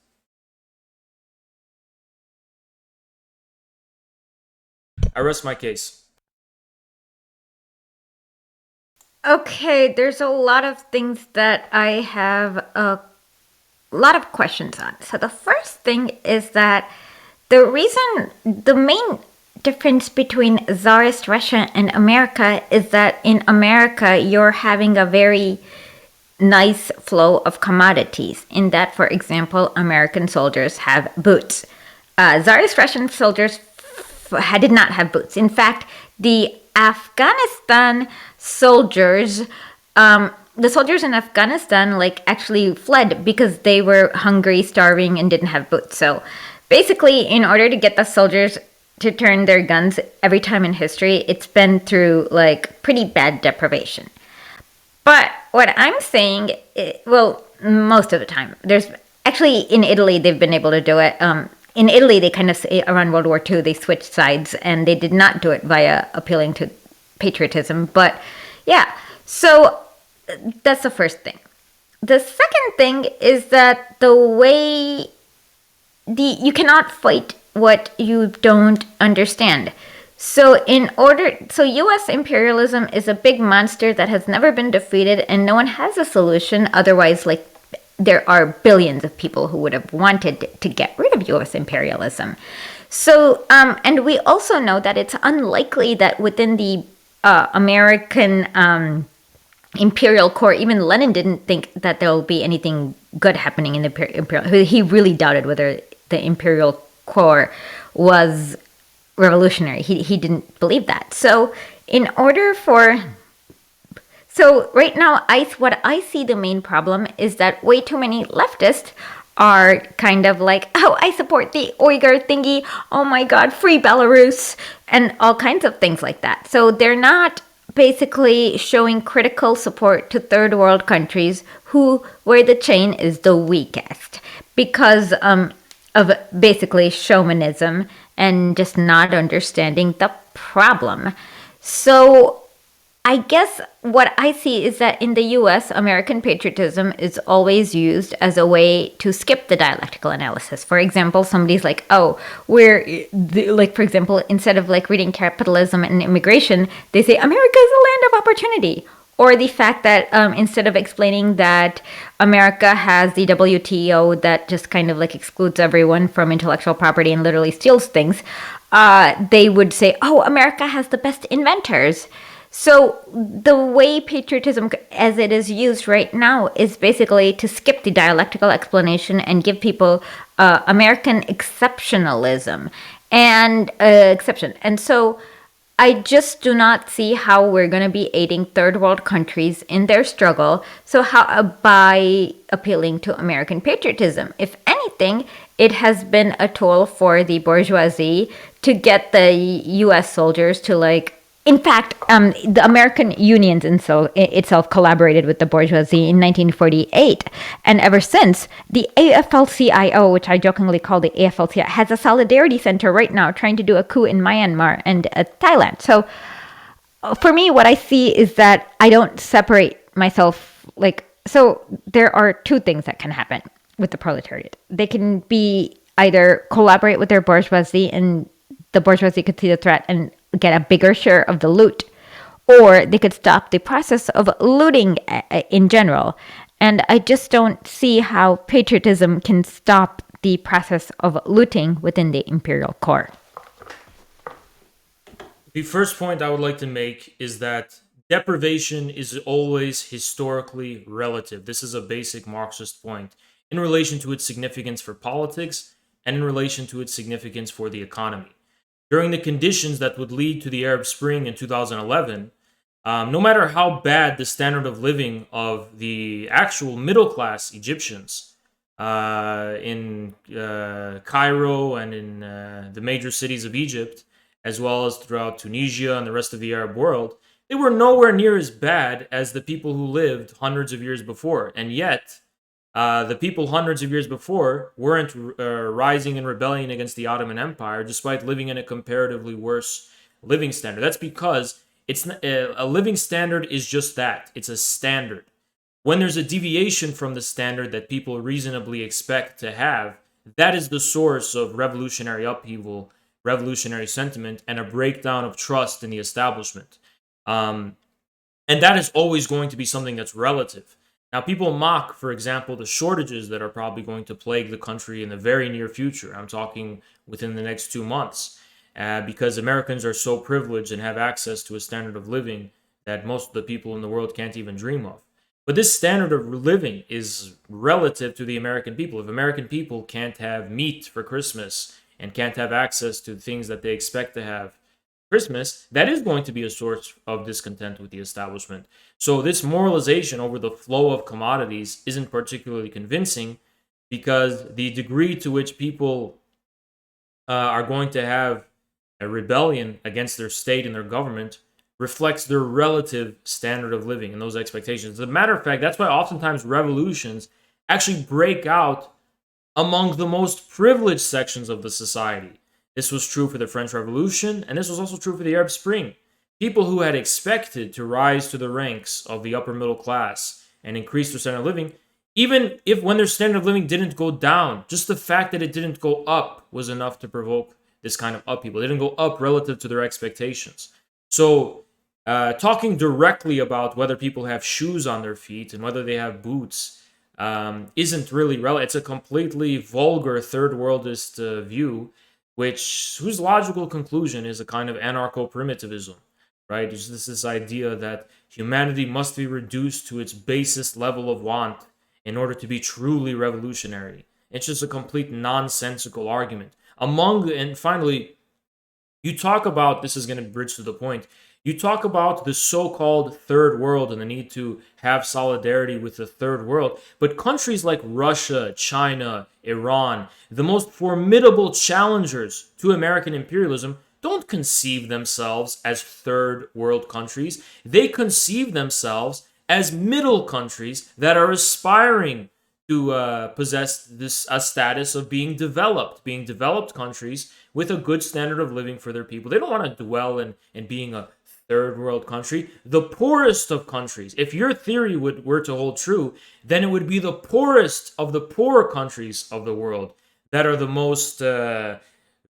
I rest my case. Okay, there's a lot of things that I have a lot of questions on. So the first thing is that the main difference between Tsarist Russia and America is that in America you're having a very nice flow of commodities. In that, for example, American soldiers have boots. Tsarist Russian soldiers did not have boots. In fact, the Afghanistan soldiers, the soldiers in Afghanistan actually fled because they were hungry, starving, and didn't have boots. So basically, in order to get the soldiers to turn their guns every time in history, it's been through pretty bad deprivation. But what I'm saying, most of the time, there's actually in Italy they've been able to do it. In Italy, they kind of around World War II they switched sides, and they did not do it via appealing to patriotism. But yeah, so that's the first thing. The second thing is that you cannot fight what you don't understand. So U.S. imperialism is a big monster that has never been defeated, and no one has a solution. Otherwise, there are billions of people who would have wanted to get rid of U.S. imperialism. So, and we also know that it's unlikely that within the American imperial core, even Lenin didn't think that there will be anything good happening in the imperial. He really doubted whether the imperial core was revolutionary. He didn't believe that. So, right now, what I see the main problem is that way too many leftists are kind of oh, I support the Uyghur thingy, oh my god, free Belarus, and all kinds of things like that. So they're not basically showing critical support to third world countries where the chain is the weakest because of basically chauvinism and just not understanding the problem. So I guess what I see is that in the US, American patriotism is always used as a way to skip the dialectical analysis. For example, somebody's for example, instead of reading capitalism and immigration, they say America is a land of opportunity. or the fact that instead of explaining that America has the WTO that just kind of like excludes everyone from intellectual property and literally steals things, they would say, oh, America has the best inventors. So the way patriotism as it is used right now is basically to skip the dialectical explanation and give people American exceptionalism and exception. And so I just do not see how we're going to be aiding third world countries in their struggle. So how by appealing to American patriotism? If anything, it has been a tool for the bourgeoisie to get the U.S. soldiers to like. In fact, the American unions itself collaborated with the bourgeoisie in 1948. And ever since, the AFL-CIO, which I jokingly call the AFL-CIO, has a solidarity center right now trying to do a coup in Myanmar and Thailand. So for me, what I see is that I don't separate myself. So there are two things that can happen with the proletariat. They can be either collaborate with their bourgeoisie and the bourgeoisie could see the threat and get a bigger share of the loot, or they could stop the process of looting in general. And I just don't see how patriotism can stop the process of looting within the imperial core. The first point I would like to make is that deprivation is always historically relative. This is a basic Marxist point in relation to its significance for politics and in relation to its significance for the economy. During the conditions that would lead to the Arab Spring in 2011, no matter how bad the standard of living of the actual middle-class Egyptians in Cairo and in the major cities of Egypt, as well as throughout Tunisia and the rest of the Arab world, they were nowhere near as bad as the people who lived hundreds of years before. And yet, the people hundreds of years before weren't rising in rebellion against the Ottoman Empire, despite living in a comparatively worse living standard. That's because it's a living standard is just that. It's a standard. When there's a deviation from the standard that people reasonably expect to have, that is the source of revolutionary upheaval, revolutionary sentiment, and a breakdown of trust in the establishment. And that is always going to be something that's relative. Now, people mock, for example, the shortages that are probably going to plague the country in the very near future. I'm talking within the next 2 months, because Americans are so privileged and have access to a standard of living that most of the people in the world can't even dream of. But this standard of living is relative to the American people. If American people can't have meat for Christmas and can't have access to things that they expect to have Christmas, that is going to be a source of discontent with the establishment. So this moralization over the flow of commodities isn't particularly convincing, because the degree to which people are going to have a rebellion against their state and their government reflects their relative standard of living and those expectations. As a matter of fact, that's why oftentimes revolutions actually break out among the most privileged sections of the society. This was true for the French Revolution, and this was also true for the Arab Spring. People who had expected to rise to the ranks of the upper middle class and increase their standard of living, even if when their standard of living didn't go down, just the fact that it didn't go up was enough to provoke this kind of upheaval. It didn't go up relative to their expectations. So, talking directly about whether people have shoes on their feet and whether they have boots isn't really relevant. It's a completely vulgar third worldist view, whose logical conclusion is a kind of anarcho-primitivism, right? It's just this idea that humanity must be reduced to its basest level of want in order to be truly revolutionary. It's just a complete nonsensical argument. And finally, you talk about, this is going to bridge to the point, you talk about the so-called third world and the need to have solidarity with the third world, but countries like Russia, China, Iran, the most formidable challengers to American imperialism, don't conceive themselves as third world countries. They conceive themselves as middle countries that are aspiring to possess a status of being developed countries with a good standard of living for their people. They don't want to dwell in being a third world country, the poorest of countries. If your theory were to hold true, then it would be the poorest of the poor countries of the world that are the most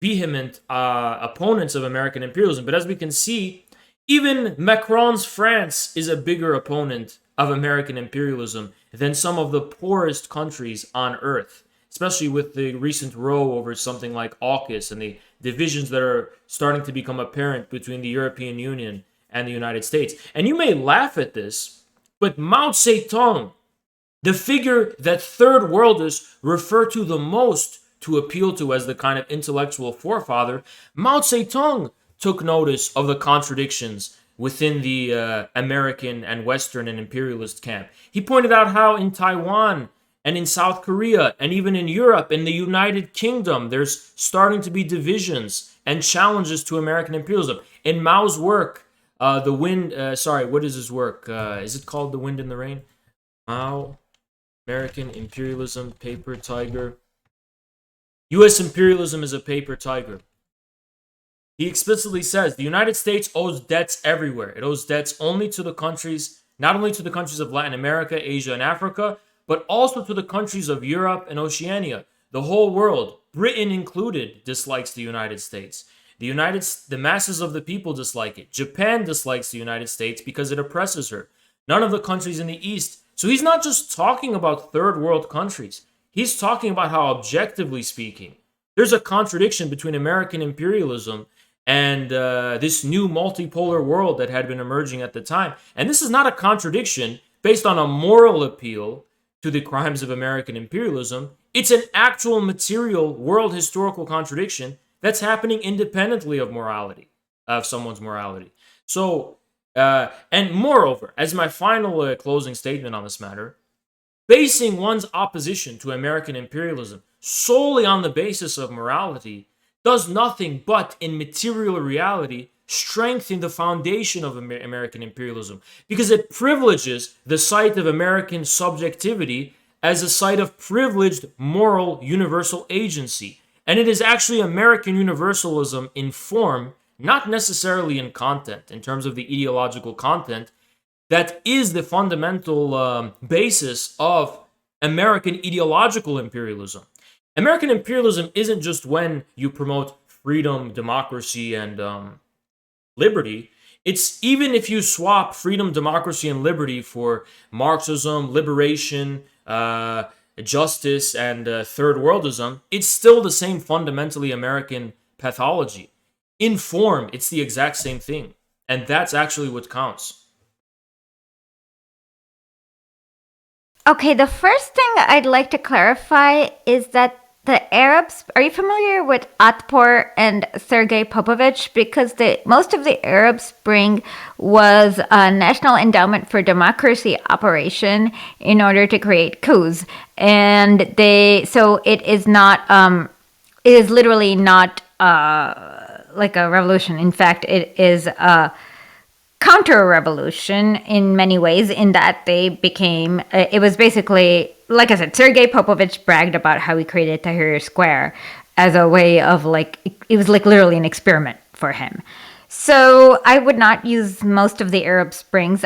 vehement opponents of American imperialism. But as we can see, Even Macron's France is a bigger opponent of American imperialism than some of the poorest countries on earth, especially with the recent row over something like AUKUS and the divisions that are starting to become apparent between the European Union and the United States. And you may laugh at this, but Mao Zedong, the figure that third worlders refer to the most to appeal to as the kind of intellectual forefather, Mao Zedong took notice of the contradictions within the American and Western and imperialist camp. He pointed out how in Taiwan and in South Korea and even in Europe and the United Kingdom, there's starting to be divisions and challenges to American imperialism. In Mao's work, what is his work? Is it called The Wind and the Rain? Mao, American Imperialism, Paper Tiger. U.S. imperialism is a paper tiger. He explicitly says the United States owes debts everywhere. It owes debts only to the countries, not only to the countries of Latin America, Asia, and Africa, but also to the countries of Europe and Oceania. The whole world, Britain included, dislikes the United States. The masses of the people dislike it. Japan dislikes the United States because it oppresses her. None of the countries in the East. So he's not just talking about third world countries. He's talking about how, objectively speaking, there's a contradiction between American imperialism and this new multipolar world that had been emerging at the time. And this is not a contradiction based on a moral appeal to the crimes of American imperialism. It's an actual material world historical contradiction that's happening independently of morality, of someone's morality. So, and moreover, as my final closing statement on this matter, basing one's opposition to American imperialism solely on the basis of morality does nothing but, in material reality, strengthen the foundation of American imperialism, because it privileges the site of American subjectivity as a site of privileged moral universal agency. And it is actually American universalism in form, not necessarily in content, in terms of the ideological content, that is the fundamental basis of American ideological imperialism. American imperialism isn't just when you promote freedom, democracy, and liberty. It's even if you swap freedom, democracy, and liberty for Marxism, liberation, justice, and third worldism, it's still the same fundamentally American pathology. In form, it's the exact same thing. And that's actually what counts. Okay, the first thing I'd like to clarify is that the Arabs, are you familiar with Atpor and Sergei Popovich? Because most of the Arab Spring was a National Endowment for Democracy operation in order to create coups. And so it is not, it is literally not like a revolution. In fact, it is a counter-revolution in many ways, in that they became, it was basically, like I said, Sergei Popovich bragged about how he created Tahrir Square as a way of it was like literally an experiment for him. So I would not use most of the Arab Springs.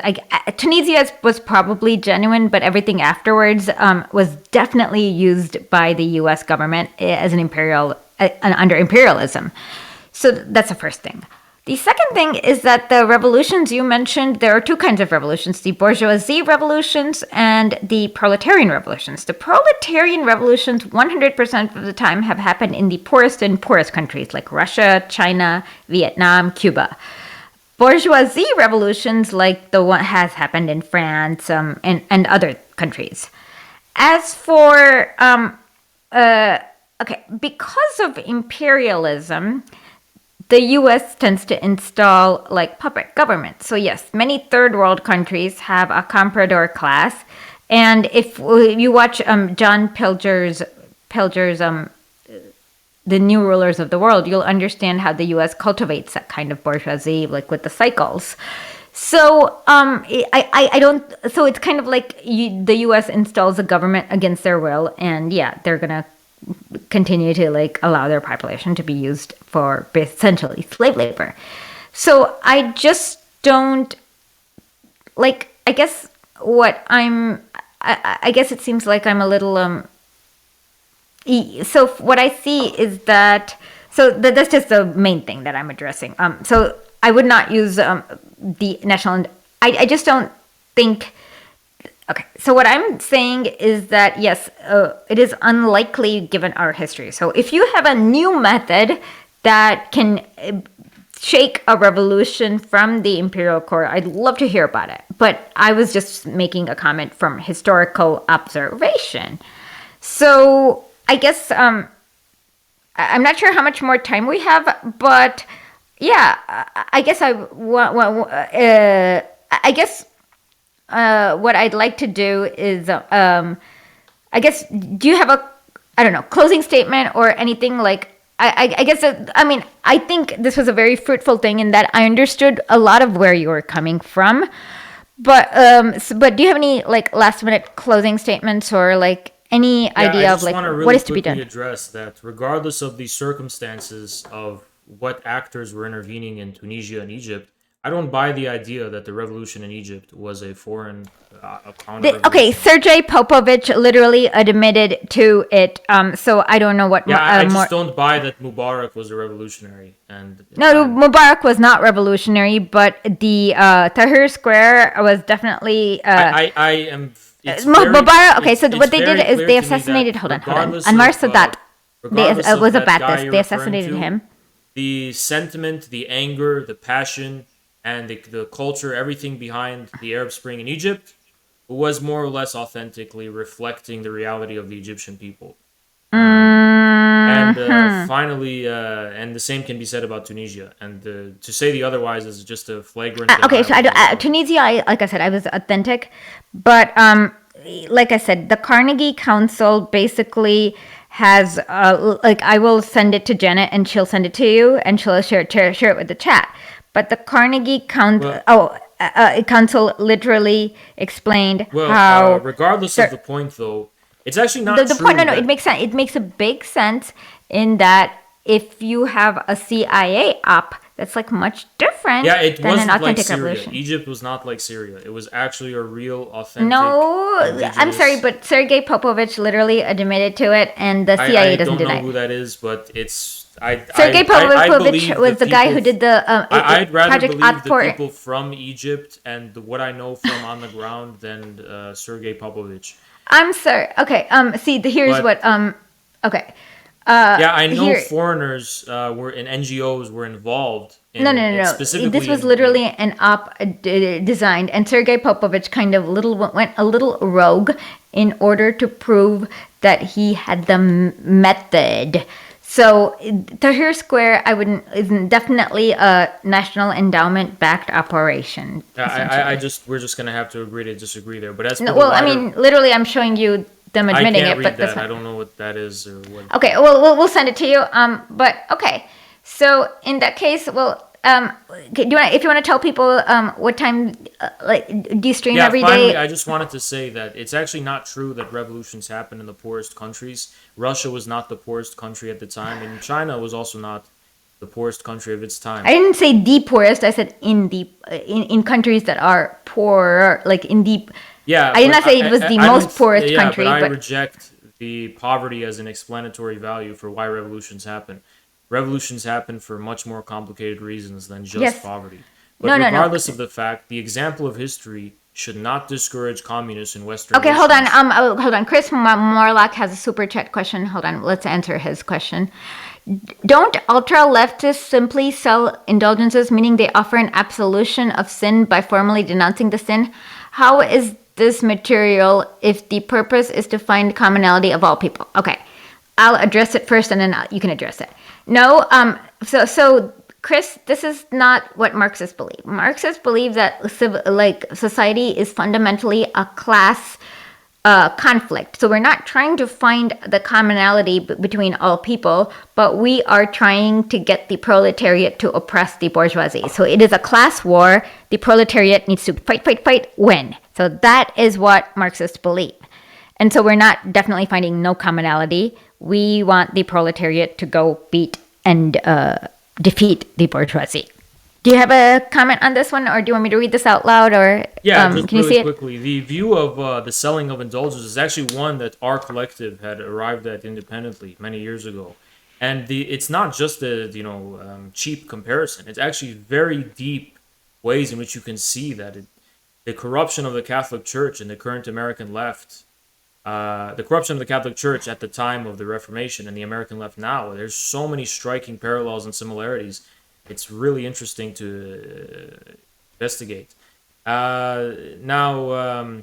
Tunisia was probably genuine, but everything afterwards was definitely used by the U.S. government as under imperialism. So that's the first thing. The second thing is that the revolutions you mentioned, there are two kinds of revolutions, the bourgeoisie revolutions and the proletarian revolutions. The proletarian revolutions 100% of the time have happened in the poorest countries like Russia, China, Vietnam, Cuba. Bourgeoisie revolutions like the one has happened in France and other countries. As for, because of imperialism, the U.S. tends to install puppet government. So yes, many third world countries have a comprador class. And if you watch John Pilger's The New Rulers of the World, you'll understand how the U.S. cultivates that kind of bourgeoisie, with the cycles. So I don't. So it's kind of like the U.S. installs a government against their will, and yeah, they're gonna continue to allow their population to be used for essentially slave labor. So I just don't I guess I guess it seems like I'm a little so what I see is that that's just the main thing that I'm addressing. So I would not use the national. I just don't think. Okay, so what I'm saying is that yes, it is unlikely given our history. So if you have a new method that can shake a revolution from the imperial core, I'd love to hear about it. But I was just making a comment from historical observation. So I guess I'm not sure how much more time we have, but yeah, I guess I guess what I'd like to do is, I guess, do you have a, I don't know, closing statement or anything like? I guess, I mean, I think this was a very fruitful thing in that I understood a lot of where you were coming from. But but do you have any like last minute closing statements or like any idea of like really what is to be done? Address that regardless of the circumstances of what actors were intervening in Tunisia and Egypt, I don't buy the idea that the revolution in Egypt was a foreign okay, Sergei Popovich literally admitted to it. So I don't know what. Yeah, I just don't buy that Mubarak was a revolutionary. And no, Mubarak was not revolutionary, but the Tahrir Square was definitely. I am. Mubarak. Okay, so what they did is they assassinated. Hold on. Anwar Sadat. Was a Ba'athist. They assassinated him. The sentiment, the anger, the passion, and the culture, everything behind the Arab Spring in Egypt was more or less authentically reflecting the reality of the Egyptian people. And finally, and the same can be said about Tunisia. And to say the otherwise is just a flagrant. Okay, so Tunisia, like I said, I was authentic, but like I said, the Carnegie Council basically has like I will send it to Janet and she'll send it to you and she'll share it with the chat. But the Carnegie Council literally explained how. Regardless of the point, though, it's actually not the point. No, it makes sense. It makes a big sense in that if you have a CIA op, that's like much different than an authentic revolution. Egypt was not like Syria. It was actually a real, authentic. No, I'm sorry, but Sergei Popovich literally admitted to it, and the CIA doesn't deny it. I don't know who that is, but it's. Sergei Popovich was the guy who did the I'd rather Project believe Otpor. the people from Egypt and what I know from on the ground than Sergei Popovich. I'm sorry. Okay. Here's what. Okay. I know foreigners were in NGOs were involved. No. This was literally an op designed, and Sergei Popovich kind of went a little rogue in order to prove that he had the method. So Tahrir Square, is definitely a national endowment backed operation. We're just gonna have to agree to disagree there. But as literally, I'm showing you them admitting I can't it, read but that's that. I don't know what that is or what. Okay, well, we'll send it to you. But okay, so in that case, if you want to tell people what time do you stream every day? I just wanted to say that it's actually not true that revolutions happen in the poorest countries. Russia was not the poorest country at the time, and China was also not the poorest country of its time. I didn't say the poorest. I said in countries that are poor, like in the. Yeah, I did not say it was the most poorest country. But I reject the poverty as an explanatory value for why revolutions happen. Revolutions happen for much more complicated reasons than just poverty. But regardless of the fact, the example of history should not discourage communists in Western nations. Hold on. Chris Morlock has a super chat question. Hold on, let's answer his question. Don't ultra-leftists simply sell indulgences, meaning they offer an absolution of sin by formally denouncing the sin? How is this material if the purpose is to find commonality of all people? Okay, I'll address it first and then you can address it. No, so Chris, this is not what Marxists believe. Marxists believe that society is fundamentally a class conflict. So we're not trying to find the commonality between all people, but we are trying to get the proletariat to oppress the bourgeoisie. So it is a class war. The proletariat needs to fight, win. So that is what Marxists believe. And so we're not definitely finding no commonality. We want the proletariat to go beat and defeat the bourgeoisie. Do you have a comment on this one, or do you want me to read this out loud, or just can you see it? Quickly? The view of the selling of indulgences is actually one that our collective had arrived at independently many years ago. And it's not just a cheap comparison. It's actually very deep ways in which you can see that the corruption of the Catholic Church and the current American left, the corruption of the Catholic Church at the time of the Reformation and the American left now. There's so many striking parallels and similarities. It's really interesting to investigate. Now,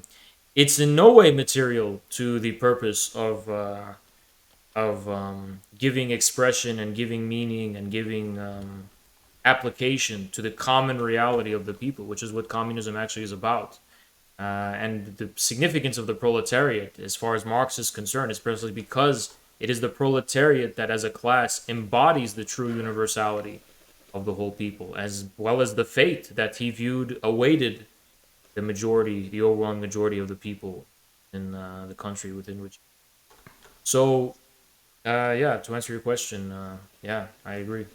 it's in no way material to the purpose of giving expression and giving meaning and giving application to the common reality of the people, which is what communism actually is about. And the significance of the proletariat, as far as Marx is concerned, is precisely because it is the proletariat that, as a class, embodies the true universality of the whole people, as well as the fate that he viewed awaited the majority, the overwhelming majority of the people in the country within which. So, yeah, to answer your question, yeah, I agree.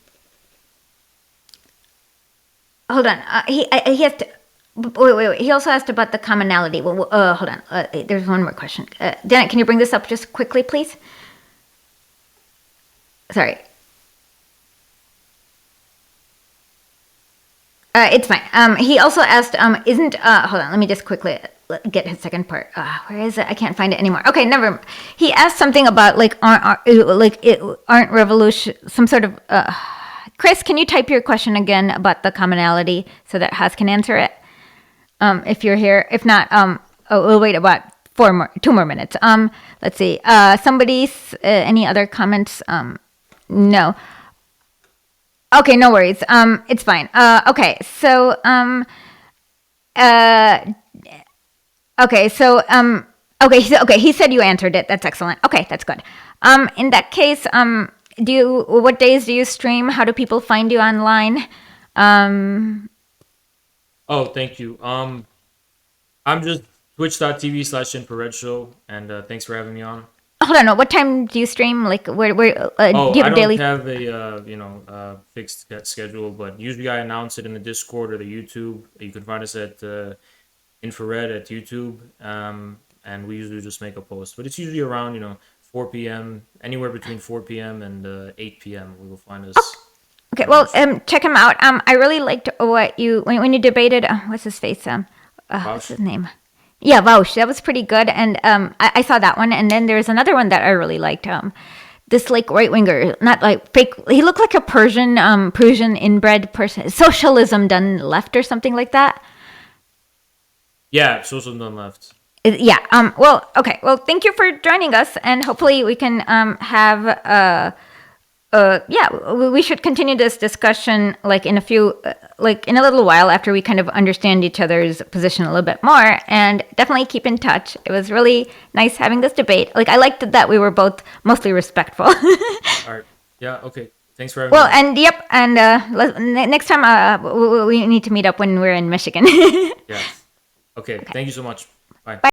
Hold on. He has to. Wait. He also asked about the commonality. Well, hold on. There's one more question. Janet, can you bring this up just quickly, please? Sorry. It's fine. He also asked, isn't, hold on, let me just quickly get his second part. Where is it? I can't find it anymore. Okay, never. He asked something about, aren't revolution, some sort of, Chris, can you type your question again about the commonality so that Haas can answer it? If you're here. If not, we'll wait about 2 more minutes. Let's see. Any other comments? No. Okay, no worries. It's fine. Okay, so he said you answered it. That's excellent. Okay, that's good. In that case, what days do you stream? How do people find you online? Oh, thank you. I'm just twitch.tv/infrared show, and thanks for having me on. Hold on, what time do you stream? Like, where do you have I a daily? don't have a fixed schedule, but usually I announce it in the Discord or the YouTube. You can find us at Infrared at YouTube, and we usually just make a post. But it's usually around 4 p.m. Anywhere between 4 p.m. and 8 p.m. We will find us. Okay, well, check him out. I really liked what when you debated. What's his face? What's his name? Yeah, Vaush. That was pretty good, and I saw that one. And then there's another one that I really liked. This like right winger, not like fake. He looked like a Persian inbred person. Socialism done left or something like that. Yeah, socialism done left. Yeah. Well, okay. Well, thank you for joining us, and hopefully we can have we should continue this discussion like in a little while after we kind of understand each other's position a little bit more, and definitely keep in touch. It was really nice having this debate. Like, I liked that we were both mostly respectful. All right. Yeah. Okay. Thanks for having me. Well, and yep, and next time we need to meet up when we're in Michigan. Yes. Okay. Thank you so much. Bye. Bye.